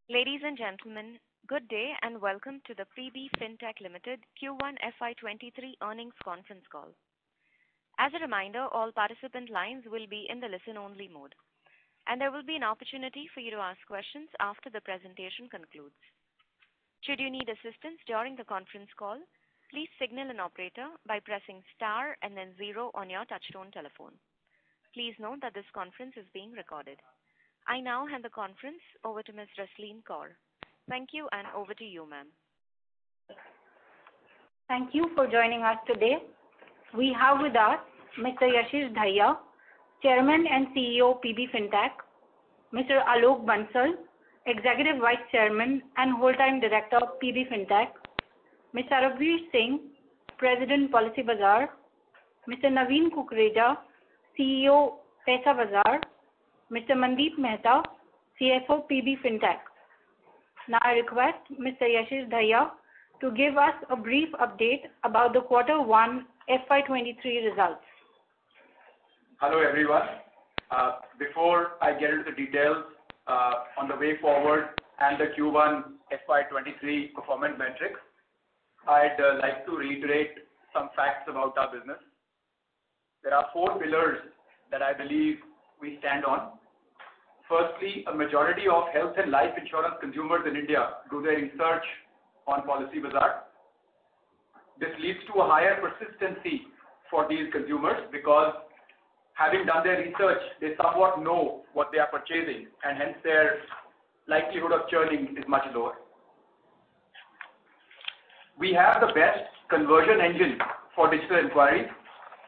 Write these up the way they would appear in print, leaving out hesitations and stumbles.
Ladies and gentlemen, good day and welcome to the PB Fintech Limited Q1 FY23 earnings conference call. As a reminder, all participant lines will be in the listen-only mode, and there will be an opportunity for you to ask questions after the presentation concludes. Should you need assistance during the conference call, please signal an operator by pressing star and then 0 on your touchtone telephone. Please note that this conference is being recorded. I now hand the conference over to Ms. Rasleen Kaur. Thank you, and over to you, ma'am. Thank you for joining us today. We have with us Mr. Yashish Dahiya, Chairman and CEO PB Fintech, Mr. Alok Bansal, Executive Vice Chairman and Whole-Time Director PB Fintech, Mr. Sarabveer Singh, President Policy Bazaar, Mr. Naveen Kukreja, CEO Paisabazaar, Mr. Mandeep Mehta, CFO PB Fintech. Now I request Mr. Yashish Dahiya to give us a brief update about the Q1 FY23 results. Hello everyone. Before I get into the details on the way forward and the Q1 FY23 performance metrics, I'd like to reiterate some facts about our business. There are 4 pillars that I believe we stand on. Firstly, a majority of health and life insurance consumers in India do their research on Policy Bazaar. This leads to a higher persistency for these consumers because having done their research, they somewhat know what they are purchasing and hence their likelihood of churning is much lower. We have the best conversion engine for digital inquiries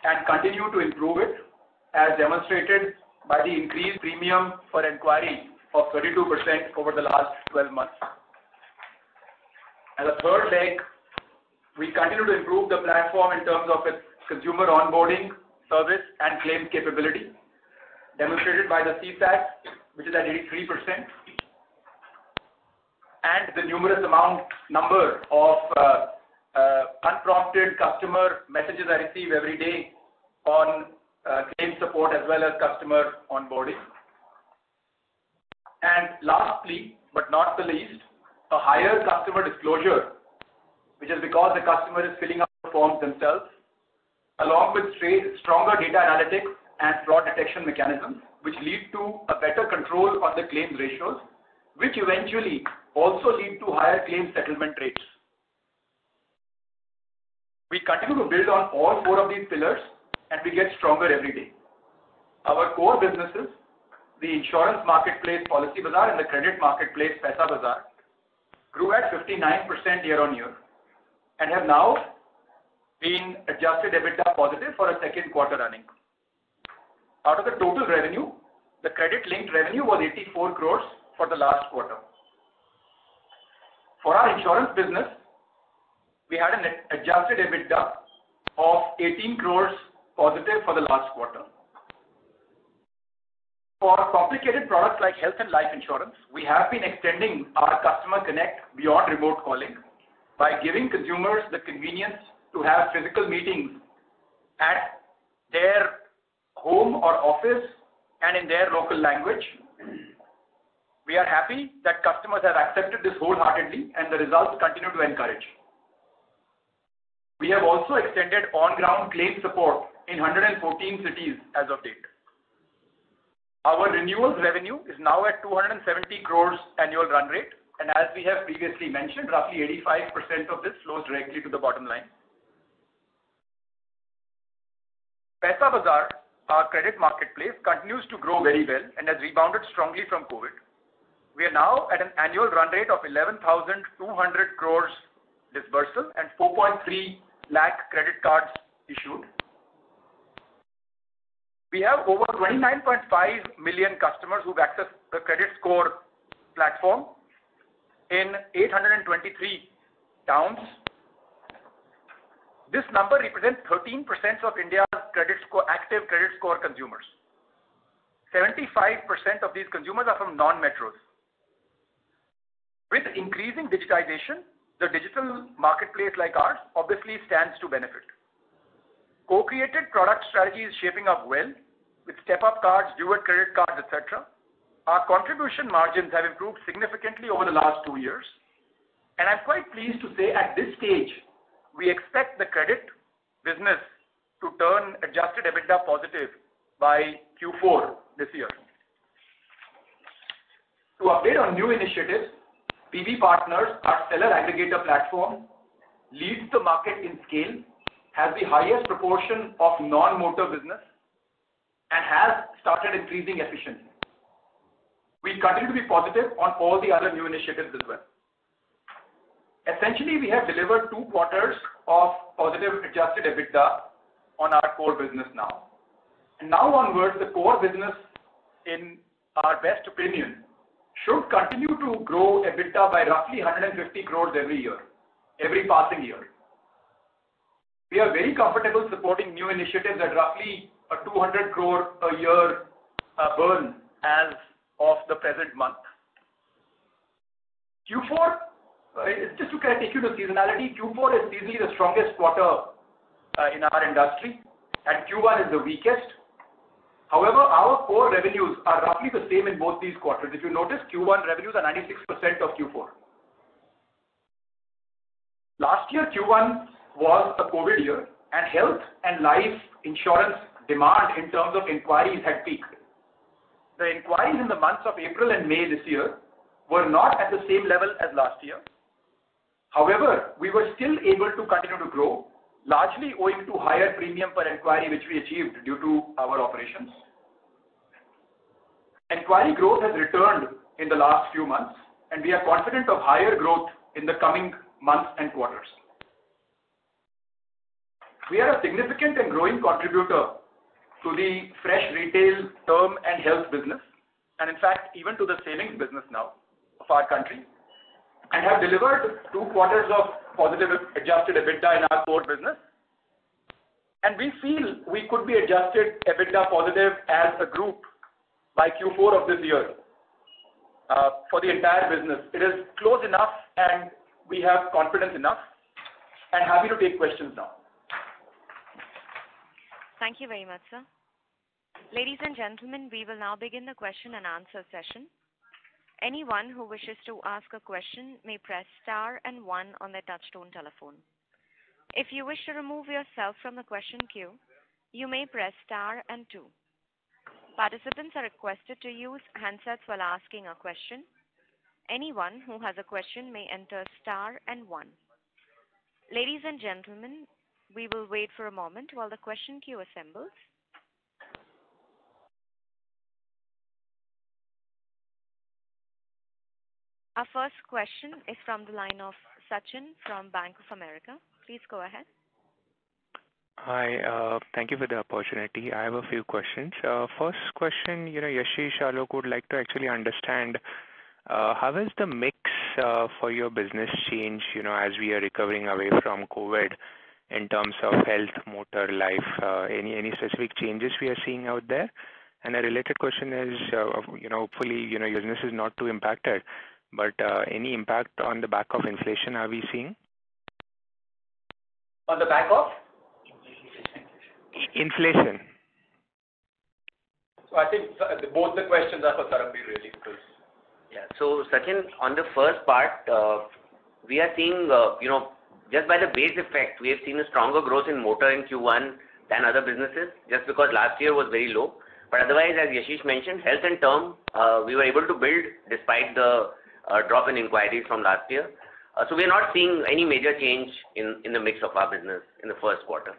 and continue to improve it as demonstrated by the increased premium per inquiry of 32% over the last 12 months. As a third leg, we continue to improve the platform in terms of its consumer onboarding, service and claims capability, demonstrated by the CSAT, which is at 83%, and the numerous number of unprompted customer messages I receive every day on claim support as well as customer onboarding. And lastly, but not the least, a higher customer disclosure, which is because the customer is filling out the forms themselves, along with stronger data analytics and fraud detection mechanisms, which lead to a better control on the claims ratios, which eventually also lead to higher claim settlement rates. We continue to build on all 4 of these pillars and we get stronger every day. Our core businesses, the insurance marketplace Policy Bazaar and the credit marketplace Paisabazaar, grew at 59% year on year and have now been adjusted EBITDA positive for a second quarter running. Out of the total revenue, the credit linked revenue was 84 crores for the last quarter. For our insurance business, we had an adjusted EBITDA of 18 crores positive for the last quarter. For complicated products like health and life insurance, we have been extending our customer connect beyond remote calling by giving consumers the convenience to have physical meetings at their home or office and in their local language. We are happy that customers have accepted this wholeheartedly and the results continue to encourage. We have also extended on-ground claim support in 114 cities as of date. Our renewals revenue is now at 270 crores annual run rate, and as we have previously mentioned, roughly 85% of this flows directly to the bottom line. Paisabazaar, our credit marketplace, continues to grow very well and has rebounded strongly from COVID. We are now at an annual run rate of 11,200 crores dispersal and 4.3 lakh credit cards issued. We have over 29.5 million customers who've accessed the credit score platform in 823 towns. This number represents 13% of India's active credit score consumers. 75% of these consumers are from non-metros. With increasing digitization, the digital marketplace like ours obviously stands to benefit. Co-created product strategy is shaping up well with step-up cards, duet credit cards, etc. our contribution margins have improved significantly over the last 2 years, and I'm quite pleased to say at this stage, we expect the credit business to turn adjusted EBITDA positive by Q4 this year. To update on new initiatives, PB Partners, our seller aggregator platform, leads the market in scale, has the highest proportion of non-motor business, and has started increasing efficiency. We continue to be positive on all the other new initiatives as well. Essentially, we have delivered 2 quarters of positive adjusted EBITDA on our core business now. And now onwards, the core business, in our best opinion, should continue to grow EBITDA by roughly 150 crores every year, every passing year. We are very comfortable supporting new initiatives at roughly a 200 crore a year burn as of the present month. Q4, just to kind of take you to seasonality, Q4 is easily the strongest quarter in our industry, and Q1 is the weakest. However, our core revenues are roughly the same in both these quarters. If you notice, Q1 revenues are 96% of Q4. Last year, Q1 was a COVID year, and health and life insurance demand in terms of inquiries had peaked. The inquiries in the months of April and May this year were not at the same level as last year. However, we were still able to continue to grow, largely owing to higher premium per inquiry which we achieved due to our operations. Inquiry growth has returned in the last few months, and we are confident of higher growth in the coming months and quarters. We are a significant and growing contributor to the fresh retail, term and health business, and in fact even to the savings business now of our country, and have delivered 2 quarters of positive adjusted EBITDA in our core business. And we feel we could be adjusted EBITDA positive as a group by Q4 of this year for the entire business. It is close enough and we have confidence enough, and happy to take questions now. Thank you very much, sir. Ladies and gentlemen, we will now begin the question and answer session. Anyone who wishes to ask a question may press star and 1 on their touchtone telephone. If you wish to remove yourself from the question queue, you may press star and 2. Participants are requested to use handsets while asking a question. Anyone who has a question may enter star and 1. Ladies and gentlemen, we will wait for a moment while the question queue assembles. Our first question is from the line of Sachin from Bank of America. Please go ahead. Hi, thank you for the opportunity. I have a few questions. First question, Yashish, Alok would like to actually understand how has the mix for your business changed, as we are recovering away from COVID in terms of health, motor, life, any specific changes we are seeing out there? And a related question is, hopefully, your business is not too impacted, but any impact on the back of inflation are we seeing? On the back of? Inflation. So I think both the questions are for Sarbvir really. Yeah. So Sachin, on the first part, we are seeing, just by the base effect, we have seen a stronger growth in motor in Q1 than other businesses, just because last year was very low. But otherwise, as Yashish mentioned, health and term, we were able to build despite the drop in inquiries from last year. So we are not seeing any major change in the mix of our business in the first quarter.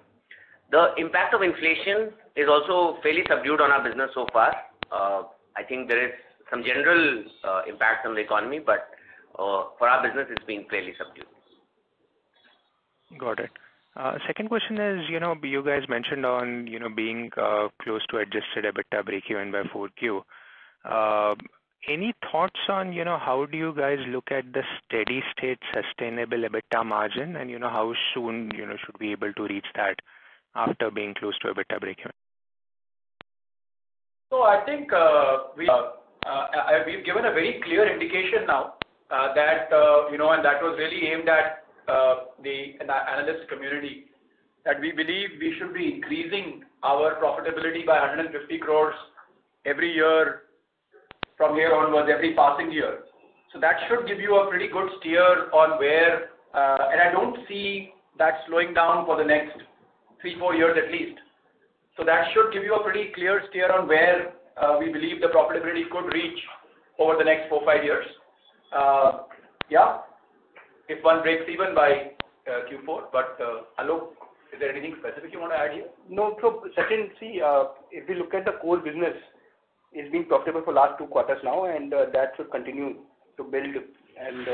The impact of inflation is also fairly subdued on our business so far. I think there is some general impact on the economy, but for our business, it's been fairly subdued. Got it. Second question is, you guys mentioned on, being close to adjusted EBITDA breakeven by 4Q. Any thoughts on, how do you guys look at the steady state sustainable EBITDA margin, and, how soon, should we be able to reach that after being close to EBITDA breakeven? So I think we've given a very clear indication now that, and that was really aimed at the analyst community, that we believe we should be increasing our profitability by 150 crores every year from here onwards every passing year. So that should give you a pretty good steer on where, and I don't see that slowing down for the next 3-4 years at least. So that should give you a pretty clear steer on where we believe the profitability could reach over the next 4-5 years. Yeah, if one breaks even by Q4. But Alok, is there anything specific you want to add here? No, so Sachin, see, if we look at the core business, it's been profitable for last 2 quarters now, and that should continue to build. And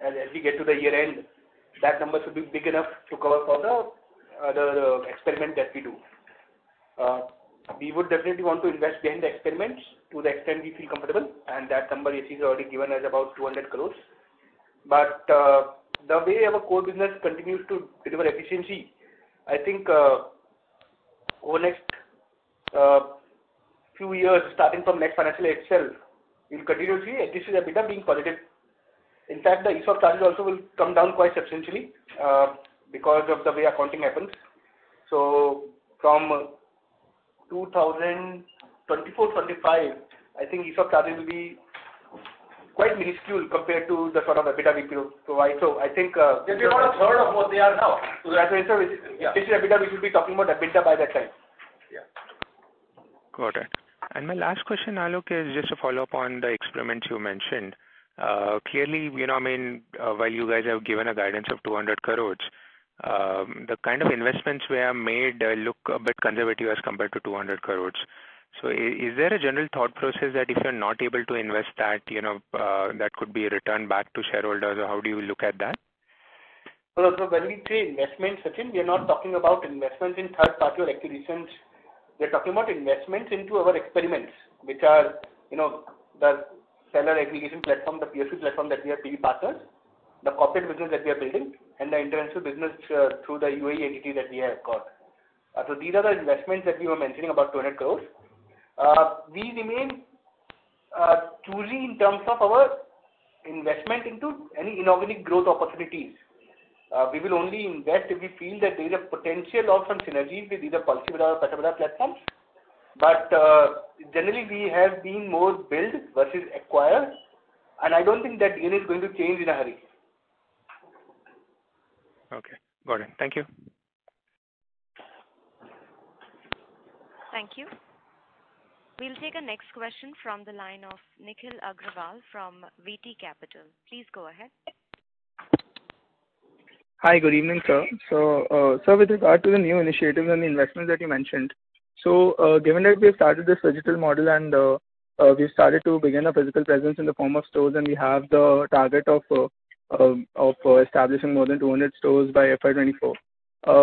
as we get to the year end, that number should be big enough to cover for the experiment that we do. We would definitely want to invest behind the experiments to the extent we feel comfortable, and that number is already given as about 200 crores. But the way our core business continues to deliver efficiency, I think over next few years, starting from next financial year itself, we'll continue to see adjusted EBITDA being positive. In fact, the ESOP charges also will come down quite substantially because of the way accounting happens. So from 2024-25, I think ESOP charges will be quite minuscule compared to the sort of EBITDA we provide. So I think they'll be about a third of what they are now. So that's why EBITDA we should be talking about EBITDA by that time. Yeah. Got it. And my last question, Alok, is just a follow-up on the experiments you mentioned. Clearly, while you guys have given a guidance of 200 crores, the kind of investments we have made look a bit conservative as compared to 200 crores. So is there a general thought process that if you're not able to invest that, that could be returned back to shareholders, or how do you look at that? So when we say investments, Sachin, we are not talking about investments in third-party or acquisitions. We are talking about investments into our experiments, which are, the seller aggregation platform, the PSP platform that we are PB partners, the corporate business that we are building, and the international business through the UAE entity that we have got. So these are the investments that we were mentioning about 200 crores. We remain choosy in terms of our investment into any inorganic growth opportunities. We will only invest if we feel that there is a potential of some synergy with either Policybazaar or Paisabazaar platforms. But generally, we have been more build versus acquire, and I don't think that DNA is going to change in a hurry. Okay, got it. Thank you. Thank you. We'll take a next question from the line of Nikhil Agrawal from VT Capital. Please go ahead. Hi, good evening, sir. So, sir, with regard to the new initiatives and the investments that you mentioned, so given that we have started this digital model and we've started to begin a physical presence in the form of stores, and we have the target of establishing more than 200 stores by FY24,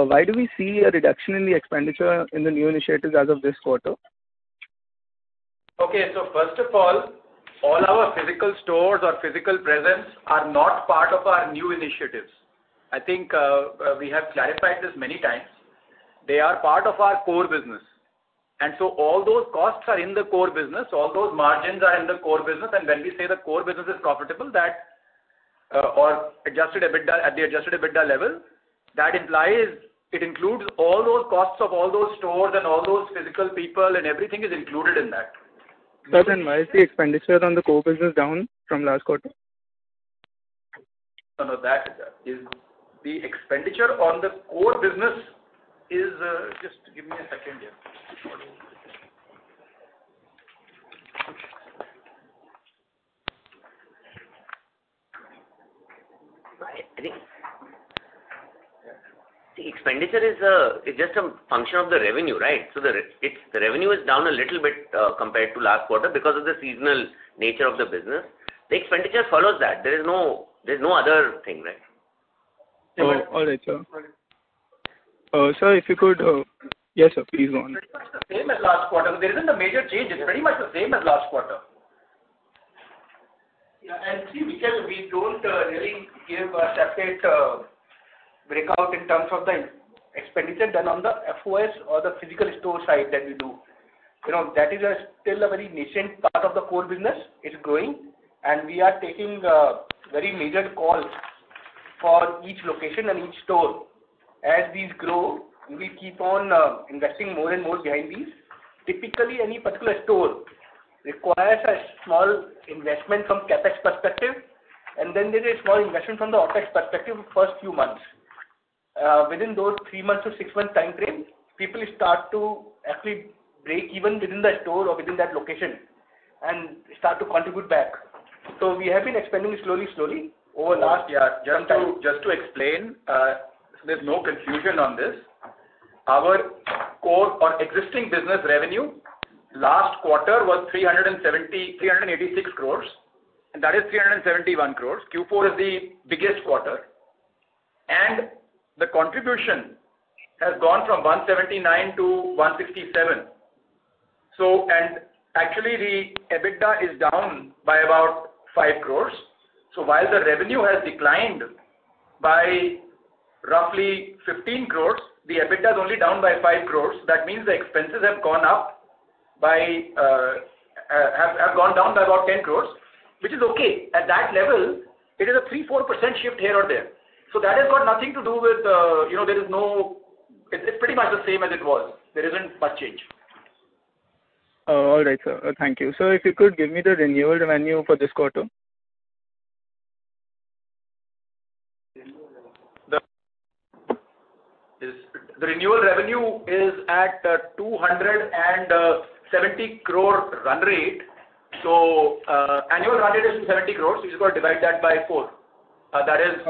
why do we see a reduction in the expenditure in the new initiatives as of this quarter? Okay, so first of all our physical stores or physical presence are not part of our new initiatives. I think we have clarified this many times. They are part of our core business. And so all those costs are in the core business, all those margins are in the core business, and when we say the core business is profitable, that or adjusted EBITDA at the adjusted EBITDA level, that implies it includes all those costs of all those stores and all those physical people, and everything is included in that. Sir, then why is the expenditure on the core business down from last quarter? No, that is the expenditure on the core business is, just give me a second here. I think the expenditure is just a function of the revenue, right? So the revenue is down a little bit compared to last quarter because of the seasonal nature of the business. The expenditure follows that. There's no other thing, right? Oh, all right, sir. Sir, if you could, yes, sir, please go on. Pretty much the same as last quarter. There isn't a major change. It's pretty much the same as last quarter. Yeah, and see, because we don't really give a separate breakout in terms of the expenditure done on the FOS or the physical store side that we do. That is still a very nascent part of the core business. It's growing, and we are taking very major calls for each location and each store. As these grow, we will keep on investing more and more behind these. Typically, any particular store requires a small investment from capex perspective, and then there is a small investment from the opex perspective for first few months. Within those 3 months to 6 months time frame, people start to actually break even within the store or within that location and start to contribute back. So we have been expanding slowly over last just to explain, there's no confusion on this. Our core or existing business revenue last quarter was 386 crores, and that is 371 crores. Q4 is the biggest quarter, and the contribution has gone from 179 to 167. So, and actually the EBITDA is down by about 5 crores. So while the revenue has declined by roughly 15 crores, the EBITDA is only down by 5 crores. That means the expenses have gone up by, have gone down by about 10 crores, which is okay. At that level, it is a 3-4% shift here or there. So that has got nothing to do with, there is no, it's pretty much the same as it was. There isn't much change. All right, sir. Thank you. So if you could give me the renewal revenue for this quarter. The renewal revenue is at 270 crore run rate. So annual run rate is 270 crores. So you just got to divide that by 4. That is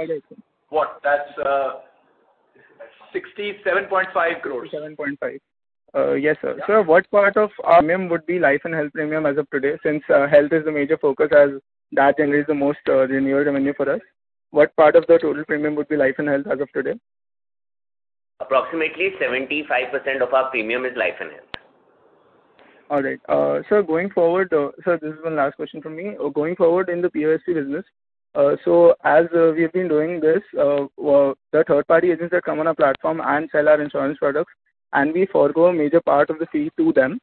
what? That's 67.5 crores. 7.5. Yes, sir. Yeah. So what part of our premium would be life and health premium as of today, since health is the major focus as that generates the most renewal revenue for us? What part of the total premium would be life and health as of today? Approximately 75% of our premium is life and health. All right. So going forward, sir, this is one last question from me. Going forward in the POSP business, so as we've been doing this, the third-party agents that come on our platform and sell our insurance products, and we forego a major part of the fee to them.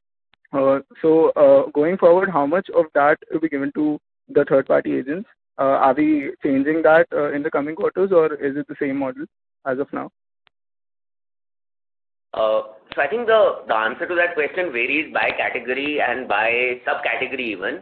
So going forward, how much of that will be given to the third-party agents? Are we changing that in the coming quarters, or is it the same model as of now? So I think the answer to that question varies by category and by subcategory even.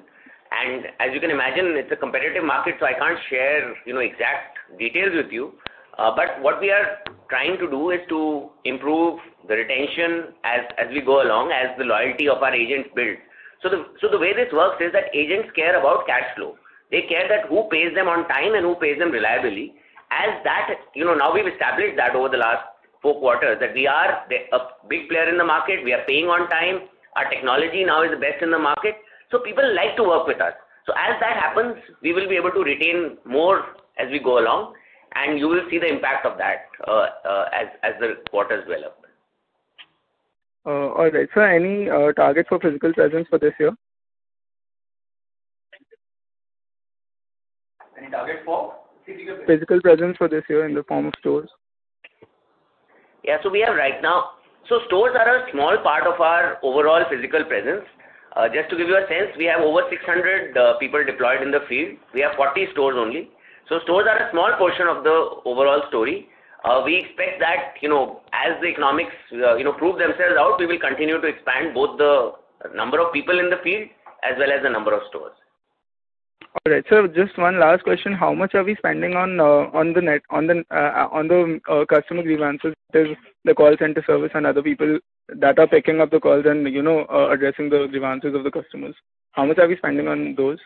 And as you can imagine, it's a competitive market, so I can't share exact details with you. But what we are trying to do is to improve the retention as we go along, as the loyalty of our agents build. So the way this works is that agents care about cash flow. They care that who pays them on time and who pays them reliably. As that, now we've established that over the last 4 quarters that we are a big player in the market. We are paying on time. Our technology now is the best in the market. So people like to work with us. So as that happens, we will be able to retain more as we go along, and you will see the impact of that as the quarters develop. All right. So any target for physical presence for this year? Any target for? Physical presence for this year in the form of stores? Yeah, so we have right now, so stores are a small part of our overall physical presence. Just to give you a sense, we have over 600 people deployed in the field. We have 40 stores only. So stores are a small portion of the overall story. We expect that, as the economics, prove themselves out, we will continue to expand both the number of people in the field as well as the number of stores. All right. So just one last question: how much are we spending on the customer grievances, the call center service, and other people that are picking up the calls and addressing the grievances of the customers? How much are we spending on those?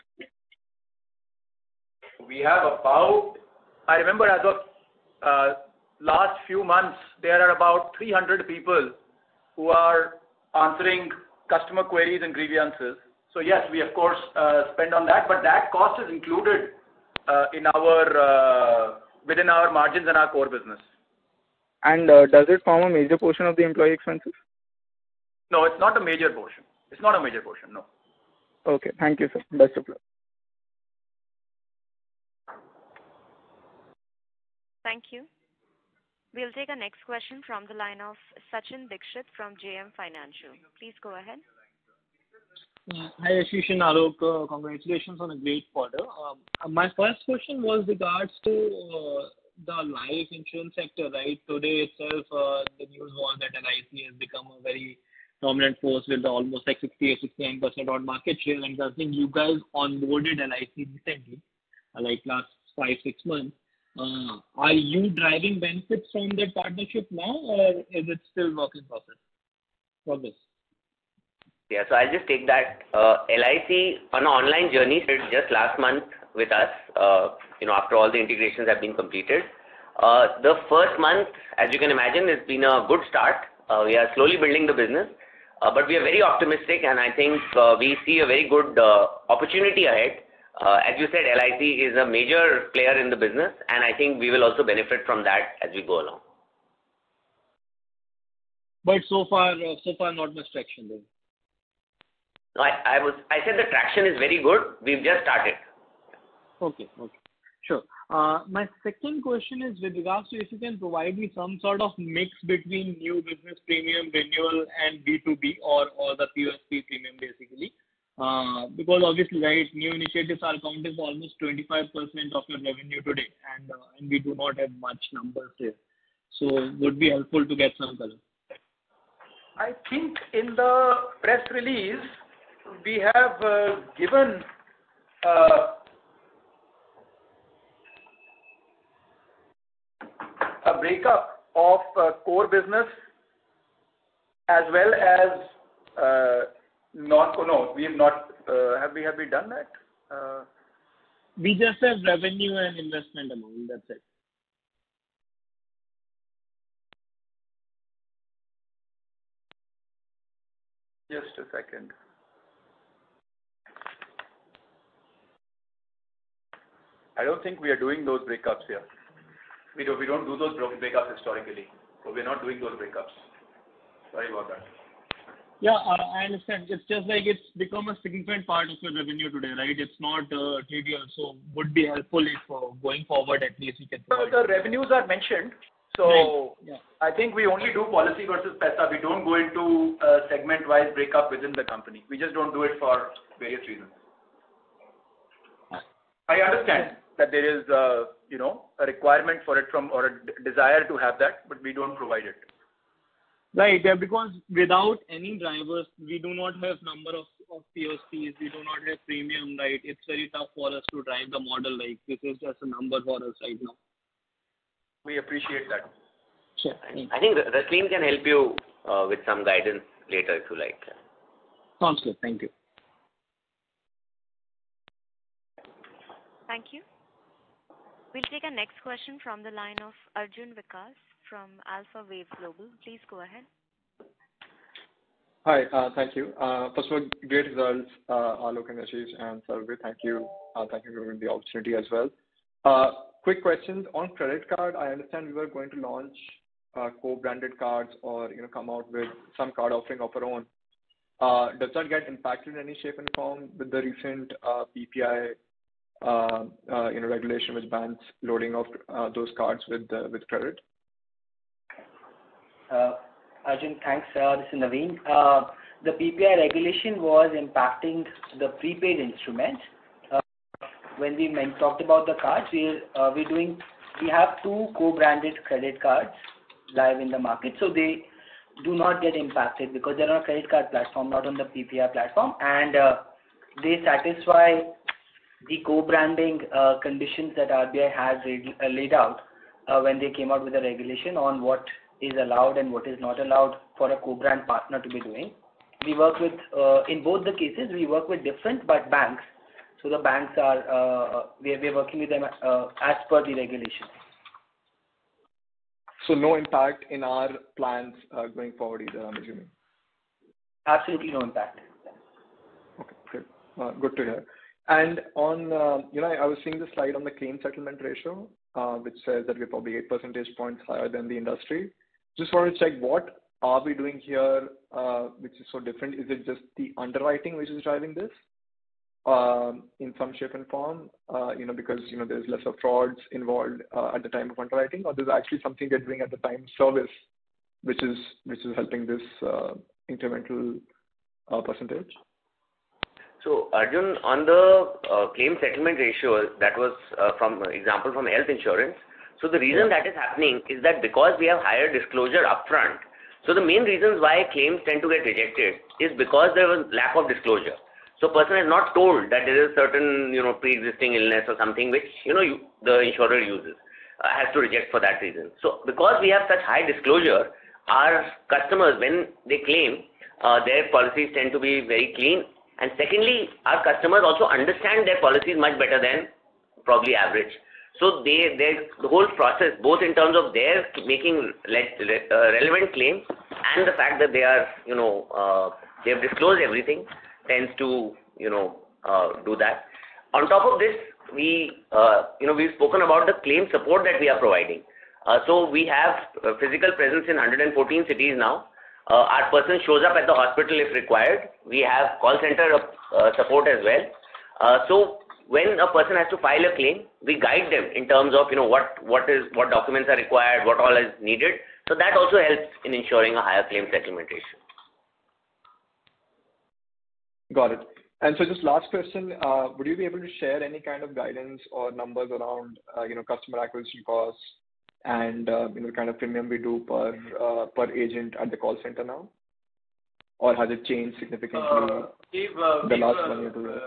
We have about, I remember as of last few months, there are about 300 people who are answering customer queries and grievances. So yes, we of course spend on that, but that cost is included in our within our margins and our core business. And does it form a major portion of the employee expenses? No, it's not a major portion. It's not a major portion, no. Okay, thank you, sir. Best of luck. Thank you. We'll take a next question from the line of Sachin Dixit from JM Financial. Please go ahead. Hi, Ashish and Alok. Congratulations on a great quarter. My first question was regards to the life insurance sector, right? Today itself, the news was that LIC has become a very dominant force with almost like 60 or 69% on market share. And I think you guys onboarded LIC recently, like last 5-6 months. Are you driving benefits from that partnership now, or is it still work in progress? Yeah, so I'll just take that. LIC on an online journey started just last month with us, after all the integrations have been completed. The first month, as you can imagine, has been a good start. We are slowly building the business, but we are very optimistic, and I think we see a very good opportunity ahead. As you said, LIC is a major player in the business, and I think we will also benefit from that as we go along. But so far not much traction there. No, I said the traction is very good. We've just started. Okay. Sure. My second question is with regards to if you can provide me some sort of mix between new business premium, renewal, and B2B or the POSP premium basically. Because obviously, right, new initiatives are accounting for almost 25% of your revenue today, and we do not have much numbers here. So would be helpful to get some color. I think in the press release, we have given a breakup of core business as well as no, we have not. Have we done that? We just have revenue and investment amount. That's it. Just a second. I don't think we are doing those breakups here. We don't do those breakups historically. So we're not doing those breakups. Sorry about that. Yeah, I understand. It's just like it's become a significant part of your revenue today, right? It's not trivial. So would be helpful if going forward at least you can provide. So the revenues are mentioned. So right. Yeah. I think we only do policy versus PESA. We don't go into segment-wise breakup within the company. We just don't do it for various reasons. I understand that there is a requirement for it or a desire to have that, but we don't provide it. Right, yeah, because without any drivers, we do not have number of POSPs, we do not have premium, right? It's very tough for us to drive the model, like this is just a number for us right now. We appreciate that. Sure. I think Rasleen can help you with some guidance later if you like. Sounds good. Thank you. Thank you. We'll take a next question from the line of Arjun Vikas from Alpha Wave Global. Please go ahead. Hi, thank you. First of all, great results, Alok and Ashish and Sarvit. Thank you. Thank you for the opportunity as well. Quick questions on credit card. I understand we were going to launch co-branded cards or come out with some card offering of our own. Does that get impacted in any shape and form with the recent PPI regulation which bans loading of those cards with credit? Arjun, thanks. This is Naveen. The PPI regulation was impacting the prepaid instruments. When we talked about the cards, we have 2 co-branded credit cards live in the market, so they do not get impacted because they're on a credit card platform, not on the PPI platform, and they satisfy the co-branding conditions that RBI has laid out when they came out with the regulation on what is allowed and what is not allowed for a co-brand partner to be doing. We work with, in both the cases, we work with different but banks. So the banks are, we are working with them as per the regulation. So no impact in our plans going forward either, I'm assuming? Absolutely no impact. Okay, good. Good to hear. And on, I was seeing the slide on the claim settlement ratio, which says that we're probably 8 percentage points higher than the industry. Just wanted to check what are we doing here, which is so different? Is it just the underwriting which is driving this in some shape and form? Because there's lesser frauds involved at the time of underwriting, or there's actually something they're doing at the time of service, which is helping this incremental percentage. So Arjun, on the claim settlement ratio, that was from example from health insurance. So the reason that is happening is that because we have higher disclosure upfront, So the main reasons why claims tend to get rejected is because there was lack of disclosure. So person is not told that there is a certain, pre-existing illness or something which, the insurer uses, has to reject for that reason. So because we have such high disclosure, our customers, when they claim, their policies tend to be very clean. And secondly, our customers also understand their policies much better than probably average. So the whole process, both in terms of their making relevant claims and the fact that they are, they have disclosed everything, tends to, do that. On top of this, we've spoken about the claim support that we are providing. So we have physical presence in 114 cities now. Our person shows up at the hospital if required. We have call center support as well. So when a person has to file a claim, we guide them in terms of what documents are required, what all is needed. So that also helps in ensuring a higher claim settlement ratio. Got it. And so just last question, would you be able to share any kind of guidance or numbers around, customer acquisition costs and, the kind of premium we do per agent at the call center now? Or has it changed significantly the last 1 year, 2 years?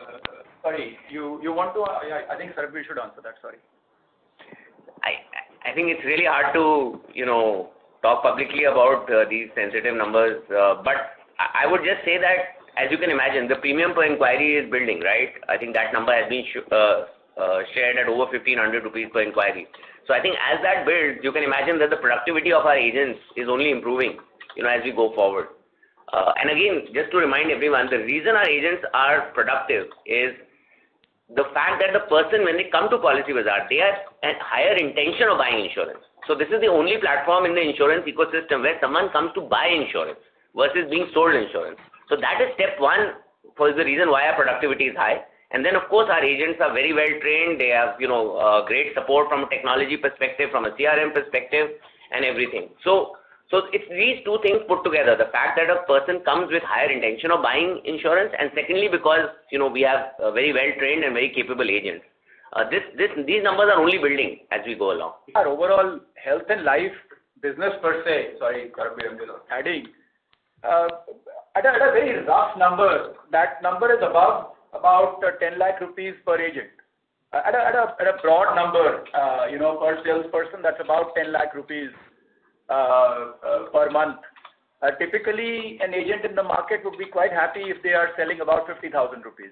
Sorry, you want to, I think Sarbvir should answer that, sorry. I think it's really hard to, talk publicly about these sensitive numbers, but I would just say that, as you can imagine, the premium per inquiry is building, right? I think that number has been shared at over 1,500 rupees per inquiry. So I think as that builds, you can imagine that the productivity of our agents is only improving, as we go forward. And again, just to remind everyone, the reason our agents are productive is the fact that the person, when they come to Policybazaar, they have a higher intention of buying insurance. So this is the only platform in the insurance ecosystem where someone comes to buy insurance versus being sold insurance. So that is step one for the reason why our productivity is high. And then of course our agents are very well trained. They have, great support from a technology perspective, from a CRM perspective and everything. So it's these two things put together. The fact that a person comes with higher intention of buying insurance, and secondly, because, we have very well trained and very capable agents. These numbers are only building as we go along. Our overall health and life business per se, sorry, I'm just adding, at a very rough number, that number is about 10 lakh rupees per agent. At a broad number, per salesperson, that's about 10 lakh rupees per month. Typically, an agent in the market would be quite happy if they are selling about 50,000 rupees.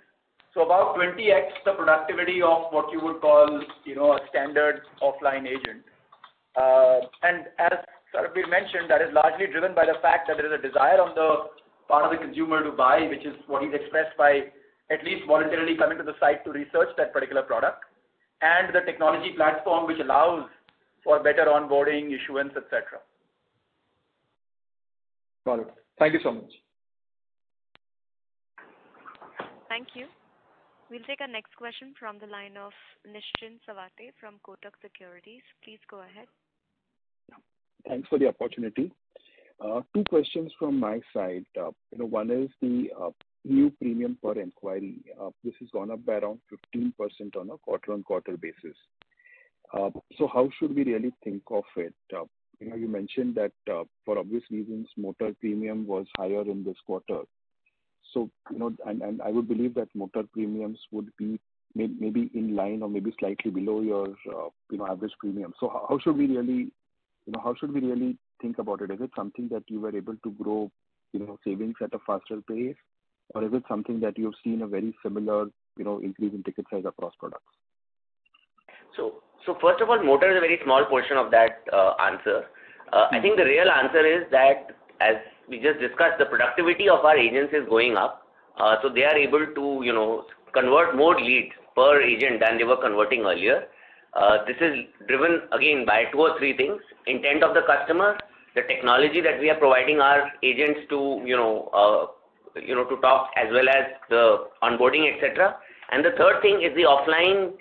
So about 20x the productivity of what you would call, a standard offline agent. And as Sarbvir mentioned, that is largely driven by the fact that there is a desire on the part of the consumer to buy, which is what he's expressed by at least voluntarily coming to the site to research that particular product, and the technology platform which allows for better onboarding, issuance, etc. Got it. Thank you so much. Thank you. We'll take our next question from the line of Nischint Savate from Kotak Securities. Please go ahead. Thanks for the opportunity. Two questions from my side. One is the new premium per inquiry. This has gone up by around 15% on a quarter-on-quarter basis. So how should we really think of it? You mentioned that for obvious reasons, motor premium was higher in this quarter. So, and I would believe that motor premiums would be maybe in line or maybe slightly below your, average premium. So how should we really think about it? Is it something that you were able to grow, savings at a faster pace? Or is it something that you've seen a very similar, increase in ticket size across products? So first of all, motor is a very small portion of that answer. I think the real answer is that, as we just discussed, the productivity of our agents is going up. So they are able to, convert more leads per agent than they were converting earlier. This is driven again by 2 or 3 things: intent of the customer, the technology that we are providing our agents to, to talk, as well as the onboarding, etc. And the third thing is the offline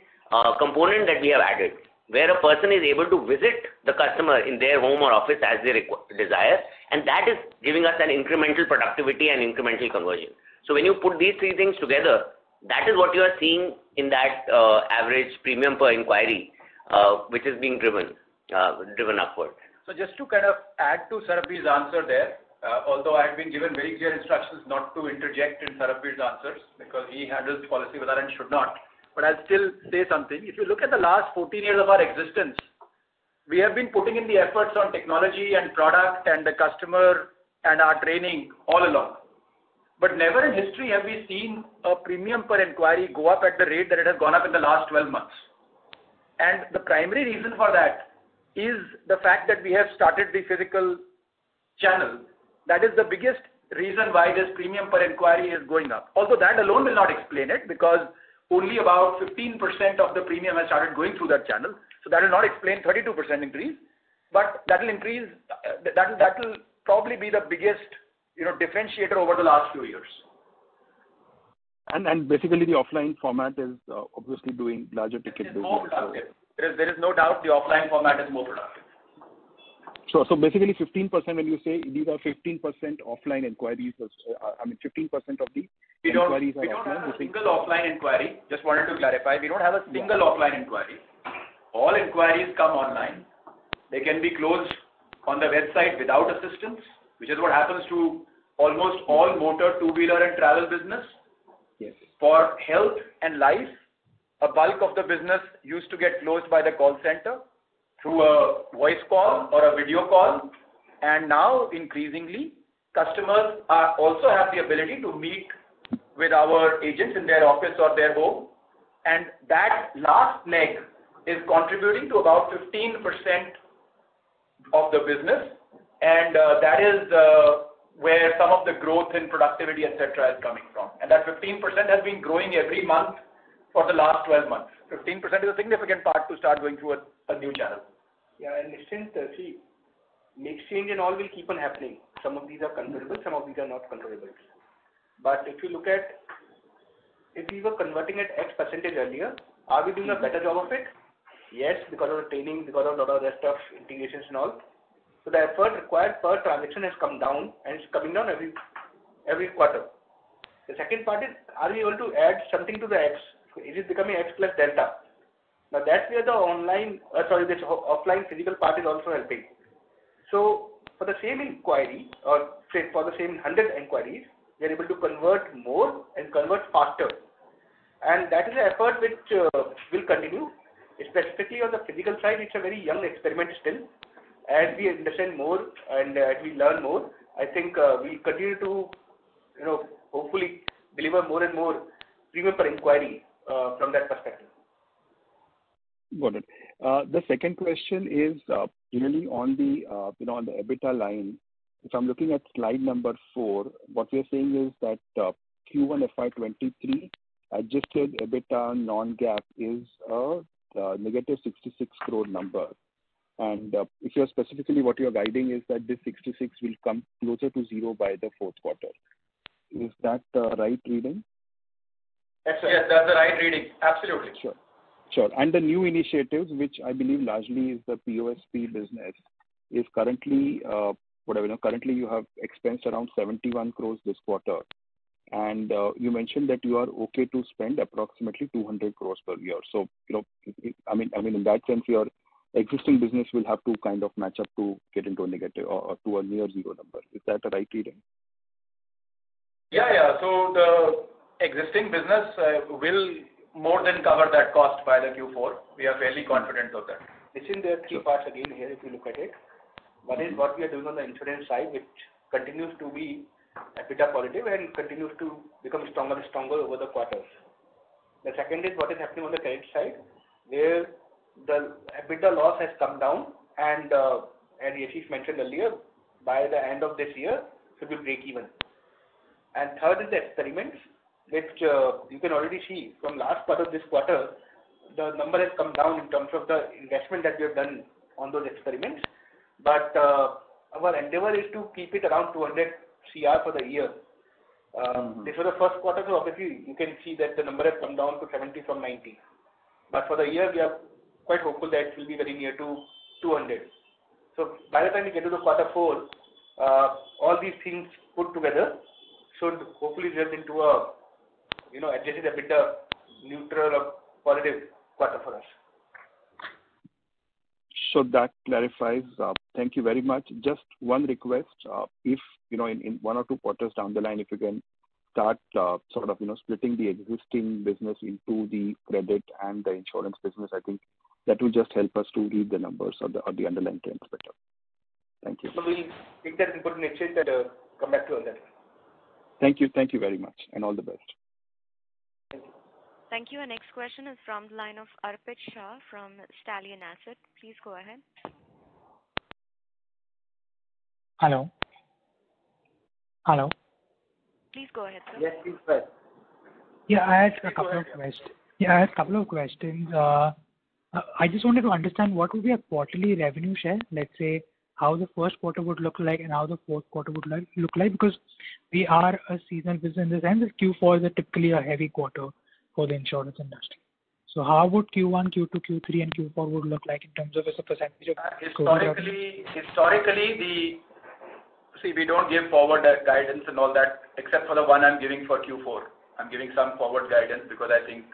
component that we have added, where a person is able to visit the customer in their home or office as they desire, and that is giving us an incremental productivity and incremental conversion. So when you put these 3 things together, that is what you are seeing in that average premium per inquiry, which is being driven upward. So just to kind of add to Sarbvir's answer there, although I have been given very clear instructions not to interject in Sarbvir's answers because he handles policy with that and should not, but I'll still say something. If you look at the last 14 years of our existence, we have been putting in the efforts on technology and product and the customer and our training all along. But never in history have we seen a premium per inquiry go up at the rate that it has gone up in the last 12 months. And the primary reason for that is the fact that we have started the physical channel. That is the biggest reason why this premium per inquiry is going up. Although that alone will not explain it because only about 15% of the premium has started going through that channel. So that will not explain 32% increase, but that will increase, that will probably be the biggest, differentiator over the last few years. And basically the offline format is obviously doing larger ticket business. More productive. There is no doubt the offline format is more productive. Sure. So basically 15% when you say these are 15% offline inquiries, 15% of the inquiries are offline. We don't have a single offline inquiry. Just wanted to clarify. We don't have a single offline inquiry. All inquiries come online. They can be closed on the website without assistance, which is what happens to almost all motor, two-wheeler and travel business. Yes. For health and life, a bulk of the business used to get closed by the call center through a voice call or a video call, and now increasingly customers also have the ability to meet with our agents in their office or their home, and that last leg is contributing to about 15% of the business, and that is where some of the growth in productivity, etc., is coming from. And that 15% has been growing every month for the last 12 months. 15% is a significant part to start going through a new channel. Yeah, and mix change and all will keep on happening. Some of these are controllable, some of these are not controllable. But if you look at, if we were converting at X percentage earlier, are we doing a better job of it? Yes, because of the training, because of a lot of other stuff, integrations and all. So the effort required per transaction has come down, and it's coming down every quarter. The second part is, are we able to add something to the X? Is it becoming X plus delta? Now that's where the this offline physical part is also helping. So for the same inquiry, or say for the same 100 inquiries, we are able to convert more and convert faster. And that is an effort which will continue. Specifically on the physical side, it's a very young experiment still. As we understand more and as we learn more, I think we'll continue to, hopefully deliver more and more premium per inquiry from that perspective. Got it. The second question is really on the on the EBITDA line. If I'm looking at slide number 4, what we are saying is that Q1 FY23 adjusted EBITDA non-GAAP is a negative 66 crore number. And if you're specifically what you're guiding is that this 66 will come closer to zero by the fourth quarter. Is that the right reading? Yes, that's the right reading. Absolutely. Sure. And the new initiatives, which I believe largely is the POSP business, is currently currently you have expensed around 71 crores this quarter. And you mentioned that you are okay to spend approximately 200 crores per year. So, in that sense, your existing business will have to kind of match up to get into a negative or to a near zero number. Is that a right reading? Yeah. So the existing business will more than cover that cost by the Q4. We are fairly confident of that. There are 3 parts again here if you look at it. One is what we are doing on the insurance side, which continues to be EBITDA positive and continues to become stronger and stronger over the quarters. The second is what is happening on the credit side, where the EBITDA loss has come down, and as Yashish mentioned earlier, by the end of this year, should be break even. And third is the experiments, which you can already see from last quarter, this quarter, the number has come down in terms of the investment that we have done on those experiments. But our endeavor is to keep it around 200 CR for the year. This was the first quarter, so obviously you can see that the number has come down to 70 from 90. But for the year, we are quite hopeful that it will be very near to 200. So by the time we get to the quarter 4, all these things put together should hopefully result into a adjusted EBITDA neutral or positive quarter for us. So that clarifies. Thank you very much. Just one request, if, in 1 or 2 quarters down the line, if you can start sort of, splitting the existing business into the credit and the insurance business, I think that will just help us to read the numbers or the underlying trends better. Thank you. So we'll take that input in exchange and come back to you on that. Thank you. Thank you very much, and all the best. Thank you. Our next question is from the line of Arpit Shah from Stallion Asset. Please go ahead. Hello. Hello. Please go ahead, sir. Yes, please, sir. Yeah, I had a couple of questions. I just wanted to understand what would be a quarterly revenue share. Let's say how the first quarter would look like and how the fourth quarter would look like, because we are a seasonal business in the sense that Q4 is typically a heavy quarter for the insurance industry. So how would Q1, Q2, Q3, and Q4 would look like in terms of as a percentage of historically, we don't give forward guidance and all that, except for the one I'm giving for Q4. I'm giving some forward guidance because I think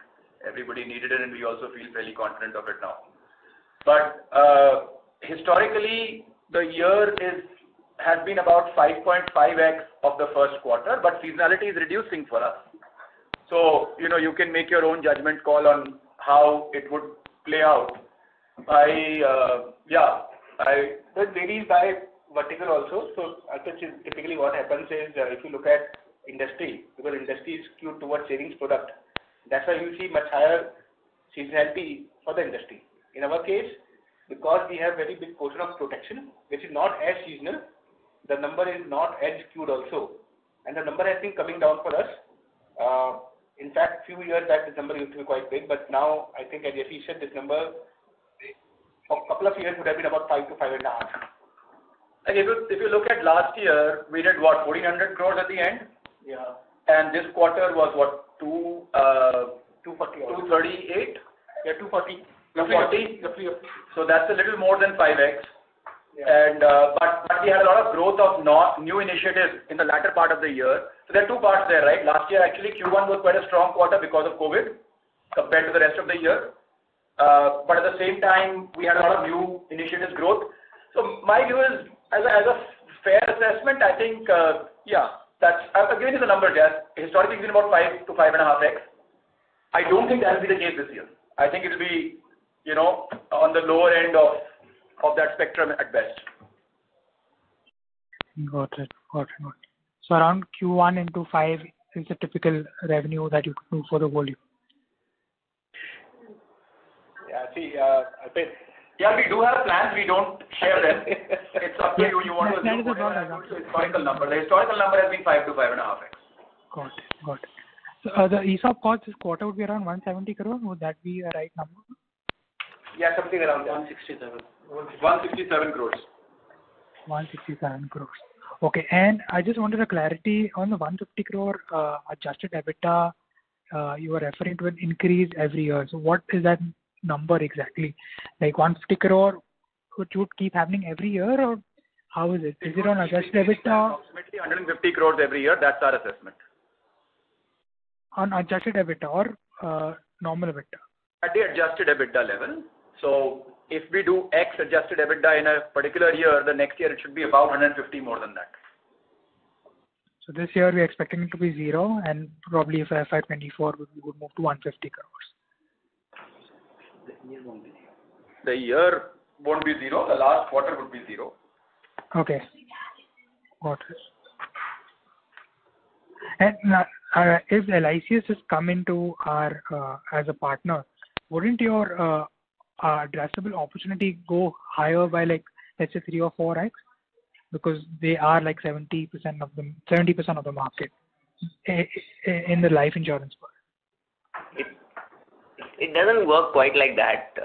everybody needed it and we also feel fairly confident of it now. But historically, the year has been about 5.5x of the first quarter, but seasonality is reducing for us. So, you can make your own judgment call on how it would play out. It varies by vertical also. So, typically what happens is, if you look at industry, because industry is skewed towards savings product, that's why you see much higher seasonality for the industry. In our case, because we have very big portion of protection, which is not as seasonal, the number is not as skewed also. And the number has been coming down for us. In fact, few years back, this number used to be quite big, but now I think, as Yashish said, this number for a couple of years would have been about 5 to 5.5. And if you look at last year, we did what, 1,400 crores at the end? Yeah. And this quarter was what, 240. 238? Yeah, 240. 240? Roughly. So that's a little more than 5x. Yeah. And but we had a lot of growth of new initiatives in the latter part of the year. So there are two parts there, right? Last year, actually, Q1 was quite a strong quarter because of COVID compared to the rest of the year. But at the same time, we had a lot of new initiatives growth. So my view is, as a fair assessment, I think, I've given you the number, Jess. Historically, it's been about 5 to 5.5x. I don't think that will be the case this year. I think it will be, on the lower end of that spectrum at best. Got it. So around Q1 into 5 is the typical revenue that you could do for the volume. Yeah, see, we do have plans. We don't share them. It's up to you. You want to assume whatever historical number. The historical number has been 5 to 5.5x. Got it. So the ESOP cost this quarter would be around 170 crore. Would that be a right number? Yeah, something around 167. 167 crores. 167 crores. Okay, and I just wanted a clarity on the 150 crore adjusted EBITDA. You were referring to an increase every year. So what is that number exactly? Like 150 crore, which would keep happening every year, or how is it? Is it on adjusted EBITDA? Approximately 150 crores every year. That's our assessment. On adjusted EBITDA or normal EBITDA? At the adjusted EBITDA level. So if we do X adjusted EBITDA in a particular year, the next year it should be about 150 more than that. So this year we're expecting it to be 0, and probably for FY24 we would move to 150 crores. The year won't be 0. The last quarter would be 0. Okay. Got it. And if LICS has come into our as a partner, wouldn't your addressable opportunity go higher by, like, let's say 3 or 4x, because they are like 70% of the market in the life insurance world? It doesn't work quite like that,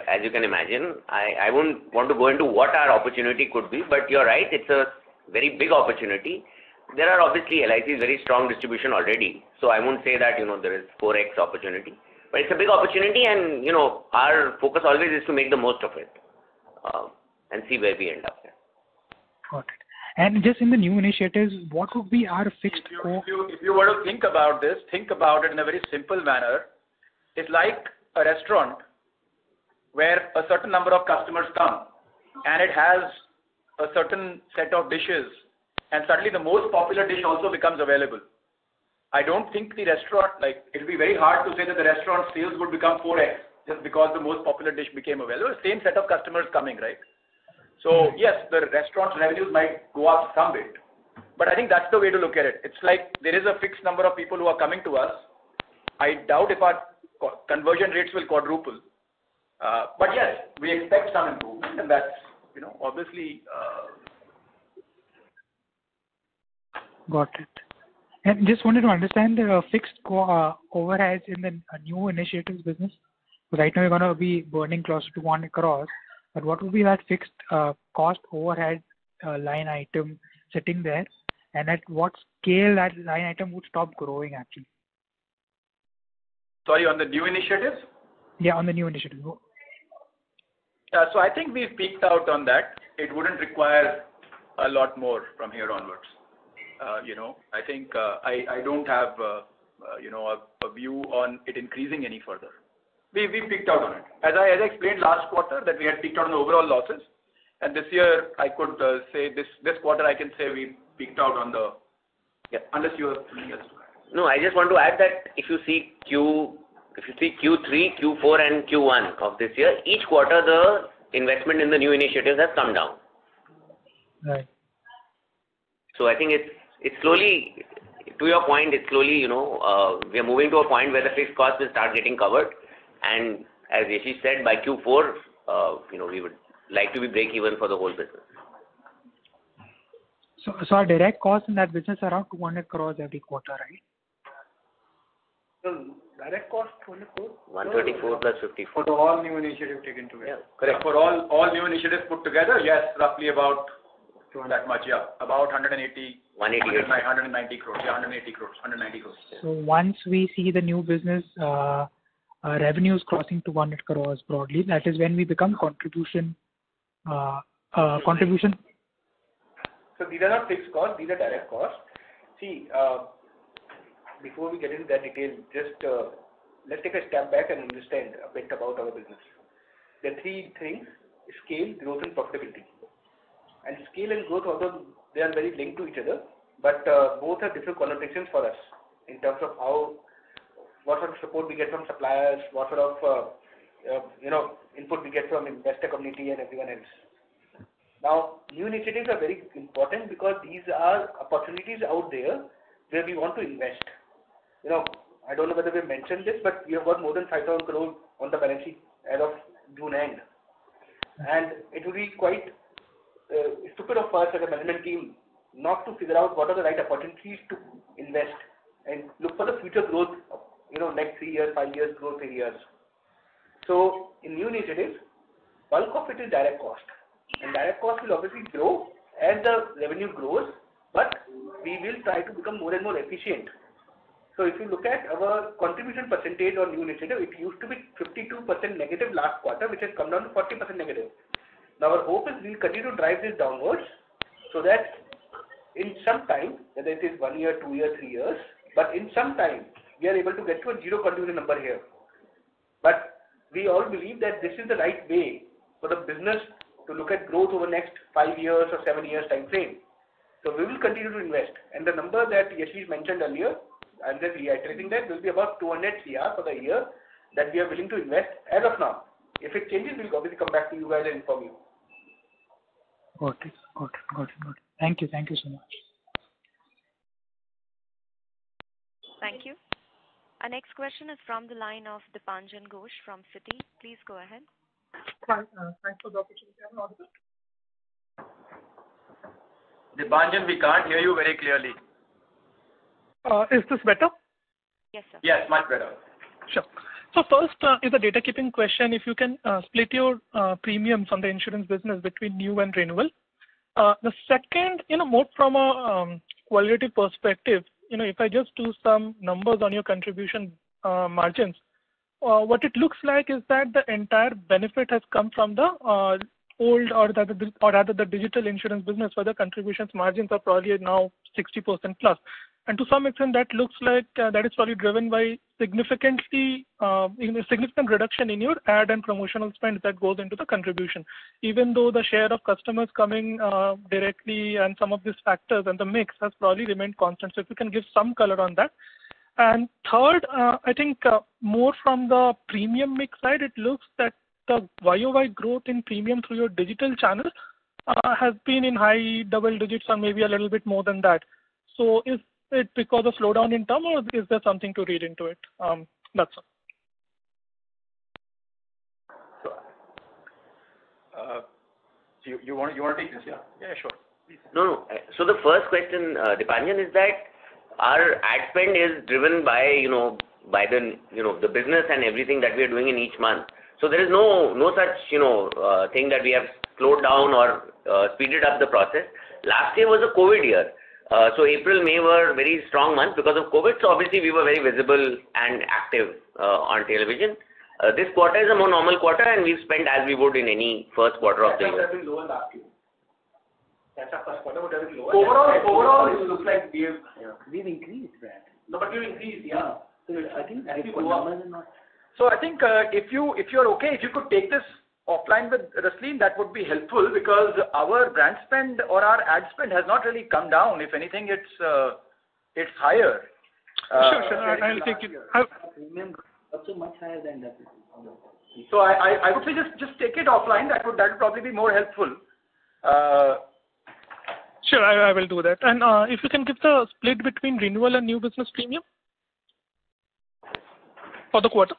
as you can imagine. I wouldn't want to go into what our opportunity could be, but you're right, it's a very big opportunity. There are obviously LIC's very strong distribution already, so I won't say that there is 4x opportunity. But it's a big opportunity, and our focus always is to make the most of it and see where we end up. Got it. And just in the new initiatives, what would be our fixed core? If you were to think about this, think about it in a very simple manner. It's like a restaurant where a certain number of customers come and it has a certain set of dishes, and suddenly the most popular dish also becomes available. I don't think the restaurant, it'll be very hard to say that the restaurant sales would become 4x just because the most popular dish became available. Same set of customers coming, right? So yes, the restaurant's revenues might go up some bit, but I think that's the way to look at it. It's like there is a fixed number of people who are coming to us. I doubt if our conversion rates will quadruple. But yes, we expect some improvement, and that's, obviously. Got it. And just wanted to understand the fixed overheads in the new initiatives business. Right now, we're going to be burning close to 200 crores, but what would be that fixed cost overhead line item sitting there, and at what scale that line item would stop growing actually? Sorry, on the new initiatives? Yeah, on the new initiatives. So I think we've peaked out on that. It wouldn't require a lot more from here onwards. I think I don't have a view on it increasing any further. We peaked out on it. As I explained last quarter that we had peaked out on the overall losses, and this year I could say this quarter I can say we peaked out on the. Yeah, unless you have something else to add. No, I just want to add that if you see Q3, Q4, and Q1 of this year, each quarter the investment in the new initiatives has come down. Right. So I think it's slowly, to your point, it's slowly, we are moving to a point where the fixed cost will start getting covered. And as Yashish said, by Q4, we would like to be break even for the whole business. So our direct costs in that business are around 200 crores every quarter, right? So direct cost 200 crores? 134 plus 54. For the all new initiative taken together. Yeah, correct. For all new initiatives put together, yes, roughly about that much, yeah. About 190 crores. Yeah, 180 crores, 190 crores. Yeah. So once we see the new business revenues crossing 200 crores broadly, that is when we become contribution. So these are not fixed costs, these are direct costs. See, before we get into that detail, just let's take a step back and understand a bit about our business. There are three things: scale, growth, and profitability. And scale and growth, although they are very linked to each other, but both have different connotations for us in terms of what sort of support we get from suppliers, what sort of input we get from investor community and everyone else. Now, new initiatives are very important because these are opportunities out there where we want to invest. I don't know whether we mentioned this, but we have got more than 5,000 crores on the balance sheet as of June end. And it would be quite stupid of us as a management team not to figure out what are the right opportunities to invest and look for the future growth, next 3 years, 5 years growth areas. So in new initiatives, bulk of it is direct cost. And direct cost will obviously grow as the revenue grows, but we will try to become more and more efficient. So if you look at our contribution percentage on new initiative, it used to be 52% negative last quarter, which has come down to 40% negative. Now our hope is we'll continue to drive this downwards so that in some time, whether it is 1 year, 2 years, 3 years, but in some time, we are able to get to a zero contribution number here. But we all believe that this is the right way for the business to look at growth over the next 5 years or 7 years time frame. So we will continue to invest. And the number that Yashish mentioned earlier, I'm just reiterating that, will be about 200 CR for the year that we are willing to invest as of now. If it changes, we'll obviously come back to you guys and inform you. Got it. Thank you so much. Thank you. Our next question is from the line of Dipanjan Ghosh from Citi. Please go ahead. Hi, thanks for the opportunity. I'm audible? Dipanjan, we can't hear you very clearly. Is this better? Yes, sir. Yes, much better. Sure. So first is a data keeping question. If you can split your premiums on the insurance business between new and renewal. The second, more from a qualitative perspective, if I just do some numbers on your contribution margins, what it looks like is that the entire benefit has come from the old or rather the digital insurance business, where the contributions margins are probably now 60% plus. And to some extent, that looks like that is probably driven by significant reduction in your ad and promotional spend that goes into the contribution, even though the share of customers coming directly and some of these factors and the mix has probably remained constant. So if you can give some color on that. And third, I think more from the premium mix side, it looks that the YOY growth in premium through your digital channel has been in high double digits or maybe a little bit more than that. So is it because of slowdown in term, or is there something to read into it? That's all. You want to take this? Yeah, sure. Please. No. So the first question, Dipanjan, is that our ad spend is driven by the business and everything that we are doing in each month. So there is no such thing that we have slowed down or speeded up the process. Last year was a COVID year. So April, May were very strong months because of COVID. So obviously we were very visible and active on television. This quarter is a more normal quarter, and we've spent as we would in any first quarter of the year. That's been lower last year. That's our first quarter would have been lower. Overall, it looks like We've increased, Brad. No, but we've increased, yeah. So I think As we the go up. numbers are not. So I think if you're okay, if you could take this offline with Rasleen, that would be helpful, because our brand spend or our ad spend has not really come down. If anything, it's higher. Sure. I'll take it. Premium also much higher than that. So I would say just take it offline. That would probably be more helpful. Sure, I will do that. And if you can give the split between renewal and new business premium for the quarter.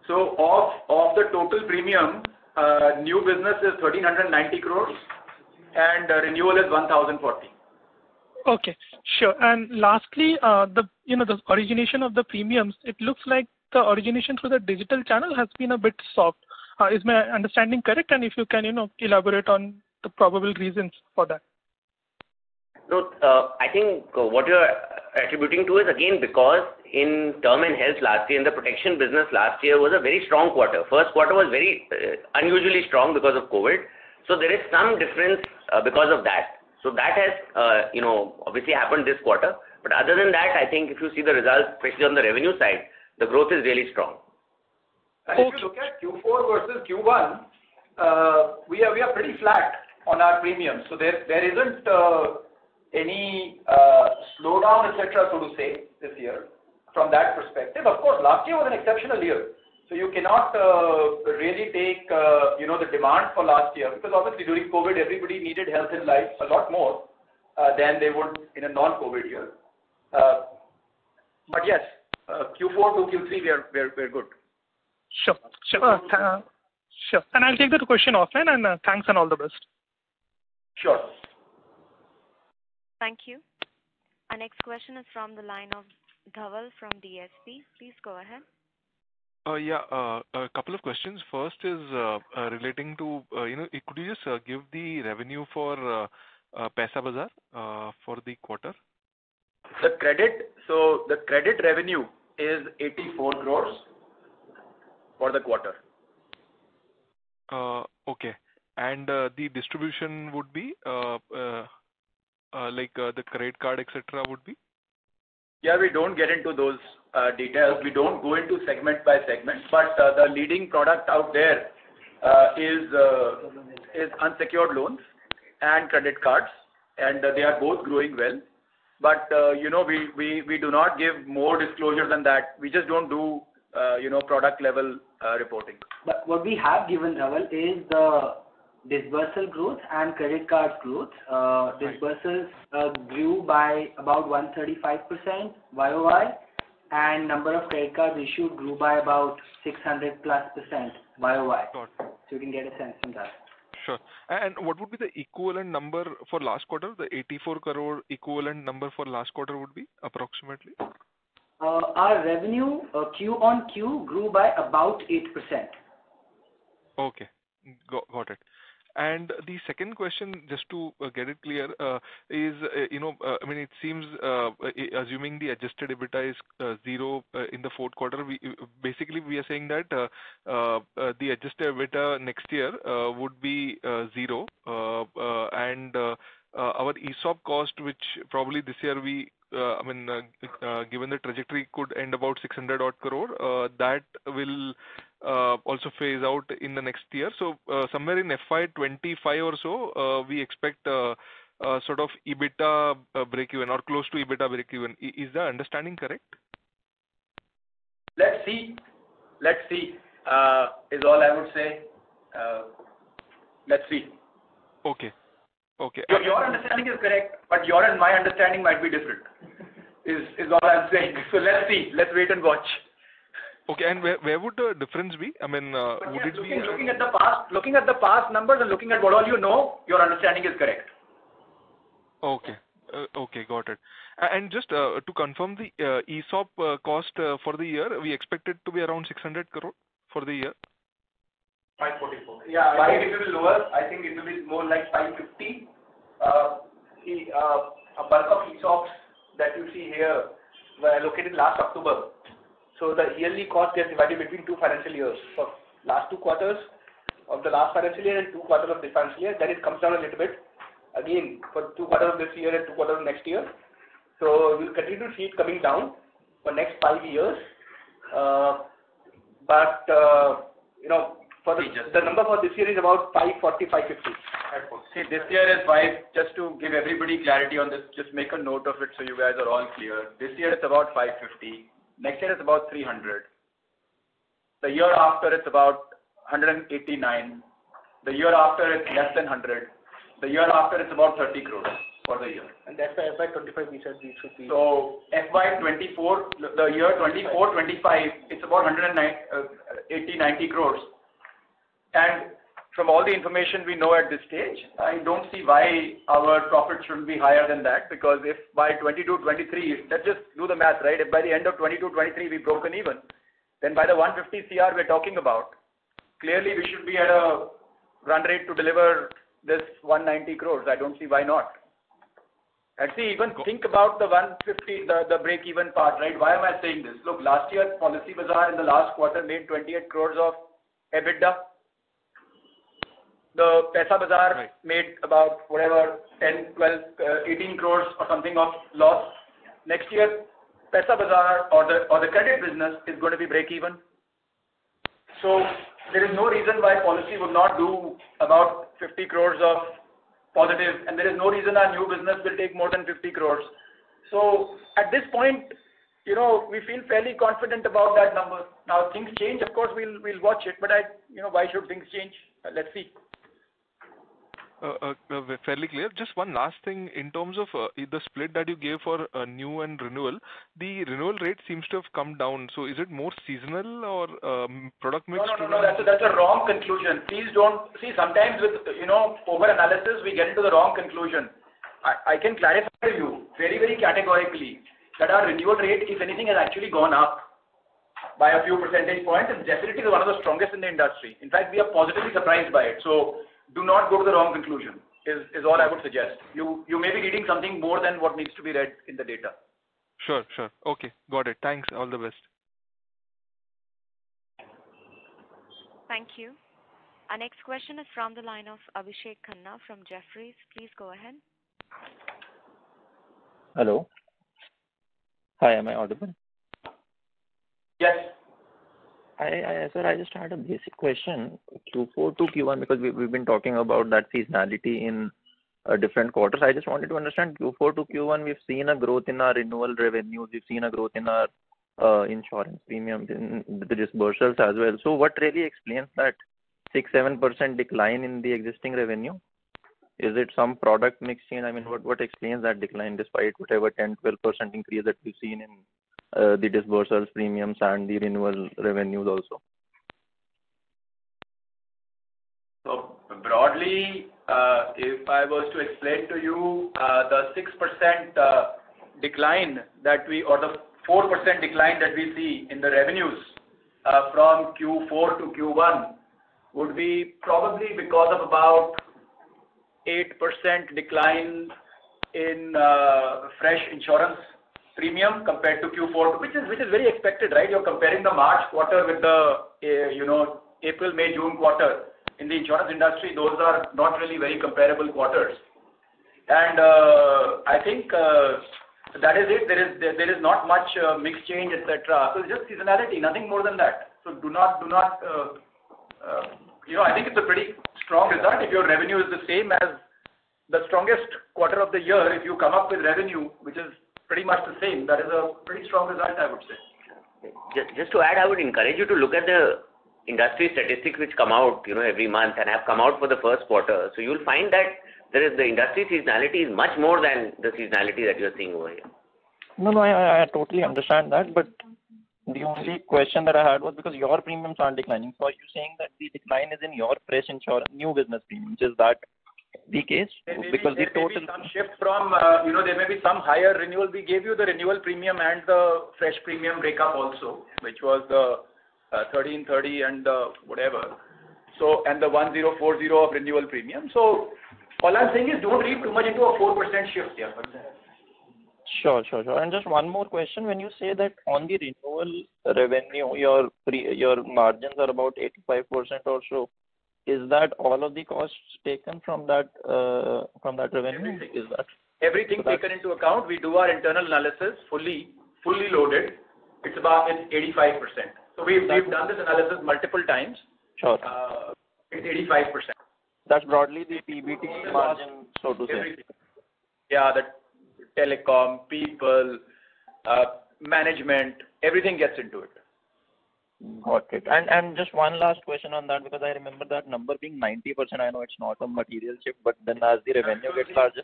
So of the total premium, new business is 1,390 crores and renewal is 1,040. Okay, sure. And lastly, the origination of the premiums, it looks like the origination through the digital channel has been a bit soft. Is my understanding correct? And if you can, elaborate on the probable reasons for that. No, I think what you're attributing to is again because in term and health last year, in the protection business last year was a very strong quarter. First quarter was very unusually strong because of COVID. So there is some difference because of that. So that has, obviously happened this quarter. But other than that, I think if you see the results, especially on the revenue side, the growth is really strong. And if you look at Q4 versus Q1, we are pretty flat on our premiums. So there isn't any slowdown, etc., so to say, this year from that perspective. Of course, last year was an exceptional year. So you cannot really take, the demand for last year, because obviously during COVID, everybody needed health and life a lot more than they would in a non-COVID year. But yes, Q4 to Q3, we're good. Sure. Sure. And I'll take that question offline, and thanks and all the best. Sure. Thank you. Our next question is from the line of Dhaval from DSP. Please go ahead. A couple of questions. First is relating to, could you just give the revenue for Paisabazaar for the quarter? The credit revenue is 84 crores for the quarter. Okay. And the distribution would be like the credit card, etc. would be? Yeah, we don't get into those details. We don't go into segment by segment, but the leading product out there is unsecured loans and credit cards, and they are both growing well. But we do not give more disclosure than that. We just don't do product level reporting. But what we have given, Dhaval, is the disbursal growth and credit card growth. Disbursals grew by about 135% YOY, and number of credit cards issued grew by about 600+% YOY. So you can get a sense from that. Sure. And what would be the equivalent number for last quarter? The 84 crore equivalent number for last quarter would be approximately? Our revenue Q on Q grew by about 8%. Okay, got it. And the second question, just to get it clear, is, it seems, assuming the adjusted EBITDA is zero in the fourth quarter, we are saying that the adjusted EBITDA next year would be zero, and our ESOP cost, which probably this year given the trajectory could end about 600 odd crore, that will also phase out in the next year. So somewhere in FY25 or so, we expect sort of EBITDA break-even or close to EBITDA break-even. Is the understanding correct? Let's see. Is all I would say. Let's see. Okay. Your understanding is correct, but your and my understanding might be different. Is all I'm saying. So let's see. Let's wait and watch. Okay, and where would the difference be? I mean, would it be looking at the past numbers and looking at what all you know, your understanding is correct. Okay. Okay, got it. And just to confirm the ESOP cost for the year, we expect it to be around 600 crore for the year. 544. Yeah, I think it will be lower. I think it will be more like 550. A bulk of ESOPs that you see here were allocated last October. So the yearly cost gets divided between 2 financial years. So last 2 quarters of the last financial year and 2 quarters of this financial year. Then it comes down a little bit again for 2 quarters of this year and 2 quarters of next year. So we'll continue to see it coming down for next 5 years. For the number for this year is about 540, 550. See, this year is 5, just to give everybody clarity on this, just make a note of it so you guys are all clear. This year it's about 550. Next year it's about 300. The year after it's about 189. The year after it's less than 100. The year after it's about 30 crores for the year. And that's why FY25 we said we should be. So FY24, the year 24-25, it's about 90 crores. And from all the information we know at this stage, I don't see why our profit shouldn't be higher than that, because if by 22-23, let's just do the math, right? If by the end of 22-23 we've broken even, then by the 150 CR we're talking about, clearly we should be at a run rate to deliver this 190 crores. I don't see why not. And see, even think about the 150, the break-even part, right? Why am I saying this? Look, last year, Policy Bazaar in the last quarter made 28 crores of EBITDA. The Paisa Bazaar made about 10, 12, 18 crores or something of loss. Next year, Paisa Bazaar or the credit business is going to be break-even. So there is no reason why Policy would not do about 50 crores of positive, and there is no reason our new business will take more than 50 crores. So at this point, we feel fairly confident about that number. Now things change, of course we'll watch it, but why should things change? Let's see. Fairly clear. Just one last thing in terms of the split that you gave for new and renewal. The renewal rate seems to have come down. So is it more seasonal or product mix? No. That's a wrong conclusion. Please don't see. Sometimes with over analysis we get into the wrong conclusion. I can clarify to you very, very categorically that our renewal rate, if anything, has actually gone up by a few percentage points. It's definitely one of the strongest in the industry. In fact, we are positively surprised by it. So do not go to the wrong conclusion, is all I would suggest. You may be reading something more than what needs to be read in the data. Sure. Okay, got it. Thanks. All the best. Thank you. Our next question is from the line of Abhishek Khanna from Jefferies. Please go ahead. Hello. Hi, am I audible? Yes. Sir, I just had a basic question. Q4 to Q1, because we've been talking about that seasonality in different quarters. I just wanted to understand Q4 to Q1, we've seen a growth in our renewal revenues, we've seen a growth in our insurance premiums, in the disbursements as well. So what really explains that 6-7% decline in the existing revenue? Is it some product mix change? I mean, what explains that decline despite whatever 10-12% increase that we've seen in the disbursements premiums and the renewal revenues also? So broadly, if I was to explain to you the 6% decline that or the 4% decline that we see in the revenues from Q4 to Q1 would be probably because of about 8% decline in fresh insurance premium compared to Q4, which is very expected, right? You're comparing the March quarter with the April, May, June quarter. In the insurance industry, those are not really very comparable quarters. And I think that is it. There is not much mix change, etc. So it's just seasonality, nothing more than that. So do not. I think it's a pretty strong result. If your revenue is the same as the strongest quarter of the year, if you come up with revenue which is pretty much the same, that is a pretty strong result, I would say. Just to add, I would encourage you to look at the industry statistics which come out, every month and have come out for the first quarter. So you'll find that the industry seasonality is much more than the seasonality that you're seeing over here. No, I totally understand that, but the only question that I had was because your premiums aren't declining. So are you saying that the decline is in your fresh insurance, new business premiums? Is that the case? There may be some shift from, there may be some higher renewal. We gave you the renewal premium and the fresh premium breakup also, which was the 1330 and the whatever. So, and the 1040 of renewal premium. So, all I'm saying is don't read too much into a 4% shift here. Sure. And just one more question. When you say that on the renewal revenue, your margins are about 85% or so, is that all of the costs taken from that revenue? Everything taken into account. We do our internal analysis fully loaded. It's 85%. So we've done this analysis multiple times. Sure. It's 85%. That's broadly the PBT margin, so to say. Everything. Yeah, the telecom, people, management, everything gets into it. Got it. And just one last question on that, because I remember that number being 90%. I know it's not a material shift, but then as the revenue gets larger,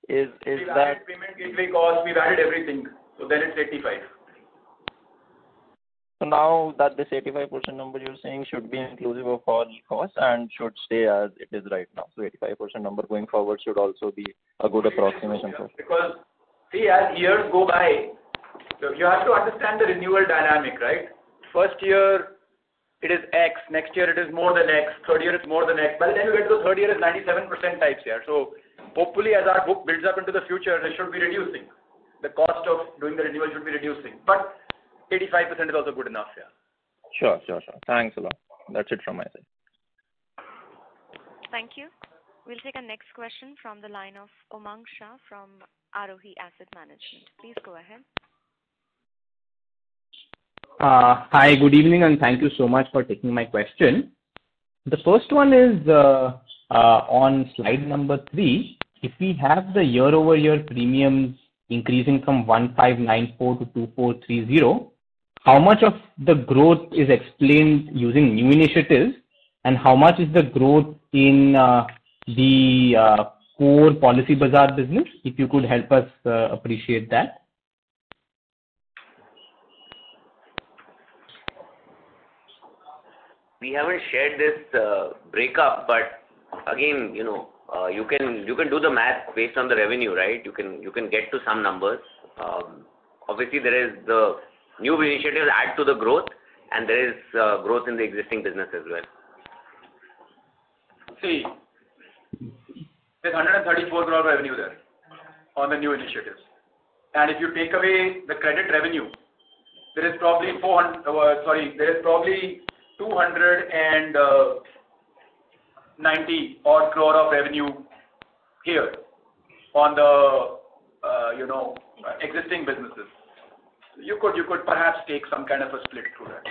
is we've that added payment gateway cost, we've added everything. So then it's 85. So now that this 85% number you're saying should be inclusive of all costs and should stay as it is right now. So 85% number going forward should also be a good approximation for. Because see, as years go by, you have to understand the renewal dynamic, right? First year it is X, next year it is more than X, third year it's more than X. By the time you get to the third year, it's 97% types here. So hopefully as our book builds up into the future, it should be reducing. The cost of doing the renewal should be reducing. But 85% is also good enough, yeah. Sure. Thanks a lot. That's it from my side. Thank you. We'll take a next question from the line of Umang Shah from Arohi Asset Management. Please go ahead. Hi, good evening, and thank you so much for taking my question. The first one is on slide number 3. If we have the year-over-year premiums increasing from 1594 to 2430, how much of the growth is explained using new initiatives, and how much is the growth in the core Policybazaar business? If you could help us appreciate that. We haven't shared this breakup, but again, you can do the math based on the revenue, right? You can get to some numbers. Obviously, there is the new initiatives add to the growth, and there is growth in the existing business as well. See, there's 134 crore revenue there on the new initiatives, and if you take away the credit revenue, there is probably 290 odd crore of revenue here on the existing businesses. You could perhaps take some kind of a split through that.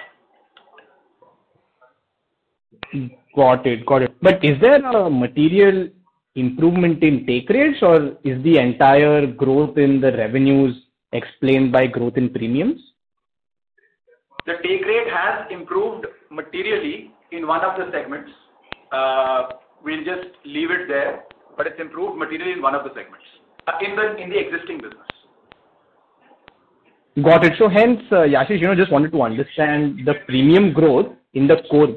Got it. But is there a material improvement in take rates, or is the entire growth in the revenues explained by growth in premiums? The take rate has improved materially in one of the segments. We'll just leave it there, but it's improved materially in one of the segments in the existing business. Got it. So hence, Yashish, just wanted to understand the premium growth in the core.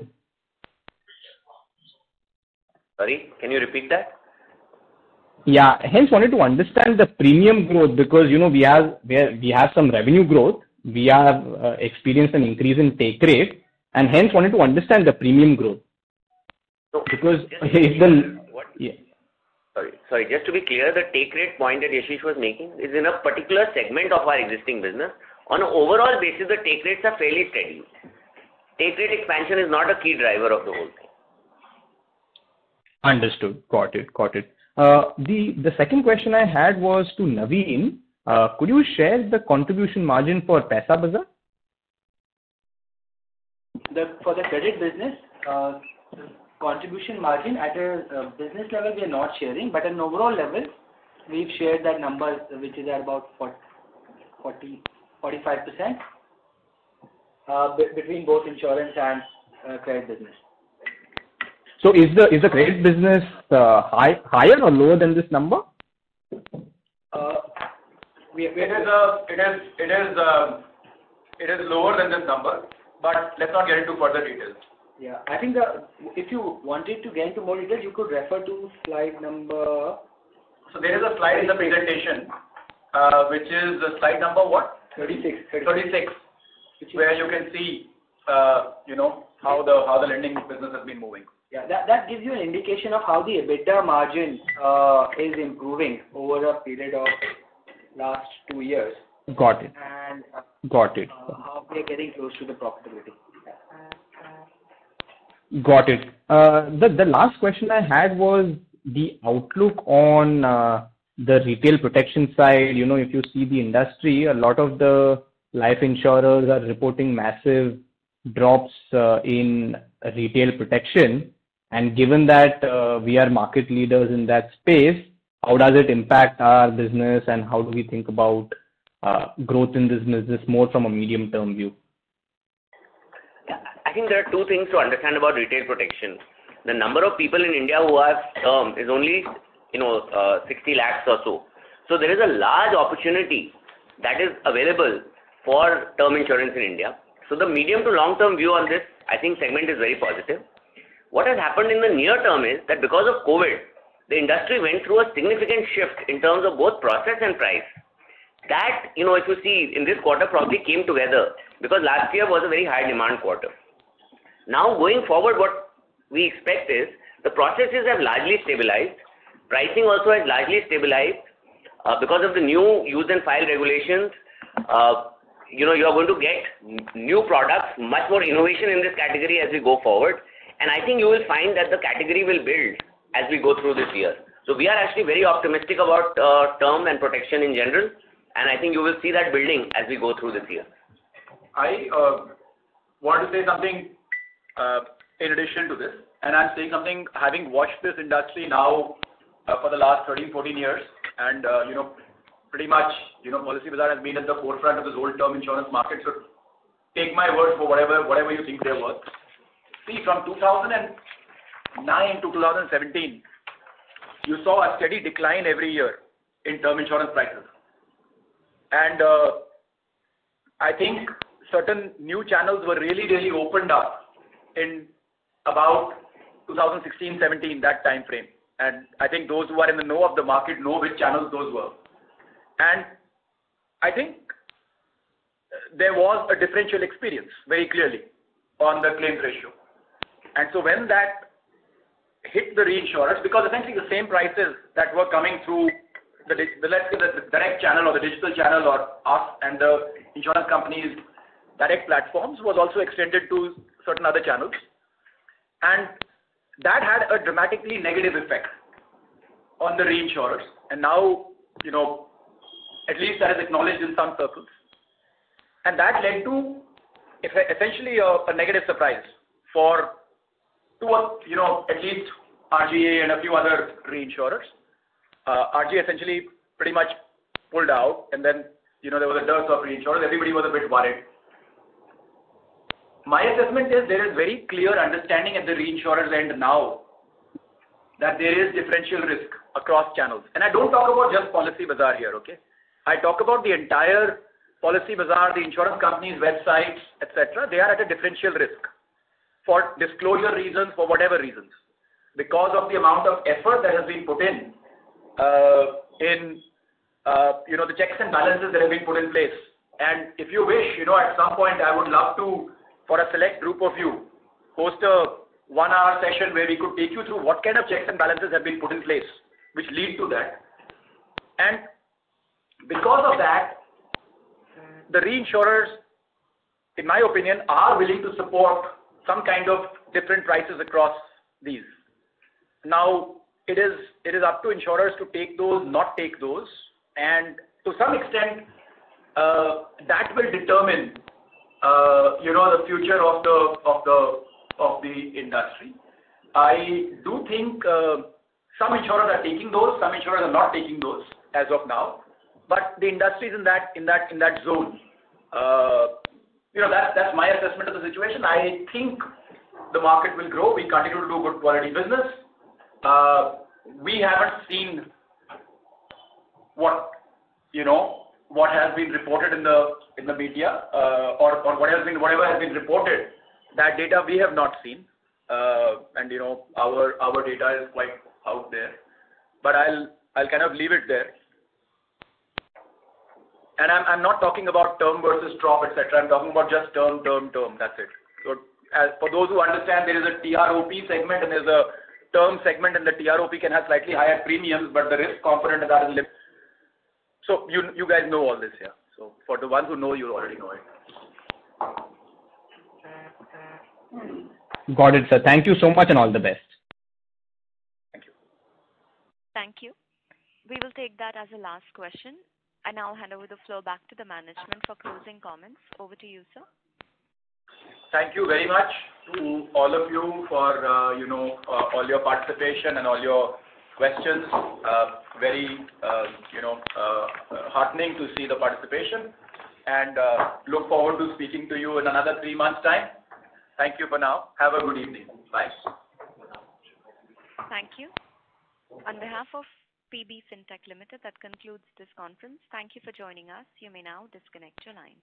Sorry, can you repeat that? Yeah, hence wanted to understand the premium growth because we have some revenue growth, we have experienced an increase in take rate, and hence wanted to understand the premium growth. Because if the Sorry, just to be clear, the take rate point that Yashish was making is in a particular segment of our existing business. On an overall basis, the take rates are fairly steady. Take rate expansion is not a key driver of the whole thing. Understood. Got it. The second question I had was to Naveen. Could you share the contribution margin for Paisabazaar? For the credit business, contribution margin at a business level we are not sharing, but at an overall level, we've shared that number, which is at about 45% between both insurance and credit business. So is the credit business higher or lower than this number? It is lower than this number, but let's not get into further details. Yeah, I think if you wanted to get into more details, you could refer to slide number. So there is a slide in the presentation, which is slide number what? 36. 36, where you can see, how the lending business has been moving. Yeah, that gives you an indication of how the EBITDA margin is improving over a period of last 2 years. Got it. And Got it. how we are getting close to the profitability. Got it. The last question I had was the outlook on the retail protection side. If you see the industry, a lot of the life insurers are reporting massive drops in retail protection. And given that we are market leaders in that space, how does it impact our business, and how do we think about growth in this business more from a medium-term view? I think there are two things to understand about retail protection. The number of people in India who have term is only 60 lakhs or so. So there is a large opportunity that is available for term insurance in India. So the medium to long term view on this, I think, segment is very positive. What has happened in the near term is that because of COVID, the industry went through a significant shift in terms of both process and price. That, if you see in this quarter, probably came together because last year was a very high demand quarter. Now going forward, what we expect is the processes have largely stabilized. Pricing also has largely stabilized because of the new use and file regulations. You are going to get new products, much more innovation in this category as we go forward. And I think you will find that the category will build as we go through this year. So we are actually very optimistic about term and protection in general. And I think you will see that building as we go through this year. I want to say something in addition to this. And I'm saying something having watched this industry now for the last 13, 14 years. And, pretty much, Policybazaar has been at the forefront of this whole term insurance market. So take my word for whatever you think they're worth. See, from 2009 to 2017, you saw a steady decline every year in term insurance prices. And I think certain new channels were really opened up in about 2016-17, that time frame. And I think those who are in the know of the market know which channels those were. And I think there was a differential experience very clearly on the claims ratio. And so when that hit the reinsurers, because essentially the same prices that were coming through the direct channel or the digital channel or us and the insurance companies' direct platforms was also extended to certain other channels. And that had a dramatically negative effect on the reinsurers. And now, at least that is acknowledged in some circles. And that led to essentially a negative surprise at least RGA and a few other reinsurers. RGA essentially pretty much pulled out, and then there was a dearth of reinsurers. Everybody was a bit worried. My assessment is there is very clear understanding at the reinsurers end now that there is differential risk across channels. And I don't talk about just Policybazaar here, okay? I talk about the entire Policybazaar, the insurance companies' websites, etc. They are at a differential risk for disclosure reasons, for whatever reasons, because of the amount of effort that has been put in the checks and balances that have been put in place. And if you wish, at some point I would love to, for a select group of you, host a 1-hour session where we could take you through what kind of checks and balances have been put in place, which lead to that. And because of that, the reinsurers, in my opinion, are willing to support some kind of different prices across these. Now, it is up to insurers to take those, not take those, and to some extent, that will determine, the future of the industry. I do think some insurers are taking those, some insurers are not taking those as of now, but the industry is in that zone. That's my assessment of the situation. I think the market will grow. We continue to do good quality business. We haven't seen what has been reported in the media, or whatever has been reported. That data we have not seen, and our data is quite out there. But I'll kind of leave it there. And I'm not talking about term versus drop, etc. I'm talking about just term. That's it. So, for those who understand, there is a TROP segment and there's a term segment, and the TROP can have slightly higher premiums, but the risk component of that is limited. So you guys know all this here. So for the ones who know, you already know it. Got it, sir. Thank you so much and all the best. Thank you. Thank you. We will take that as a last question. I now hand over the floor back to the management for closing comments. Over to you, sir. Thank you very much to all of you for all your participation and all your questions. Very heartening to see the participation, and look forward to speaking to you in another 3 months' time. Thank you for now. Have a good evening. Bye. Thank you. On behalf of PB Fintech Limited, that concludes this conference. Thank you for joining us. You may now disconnect your line.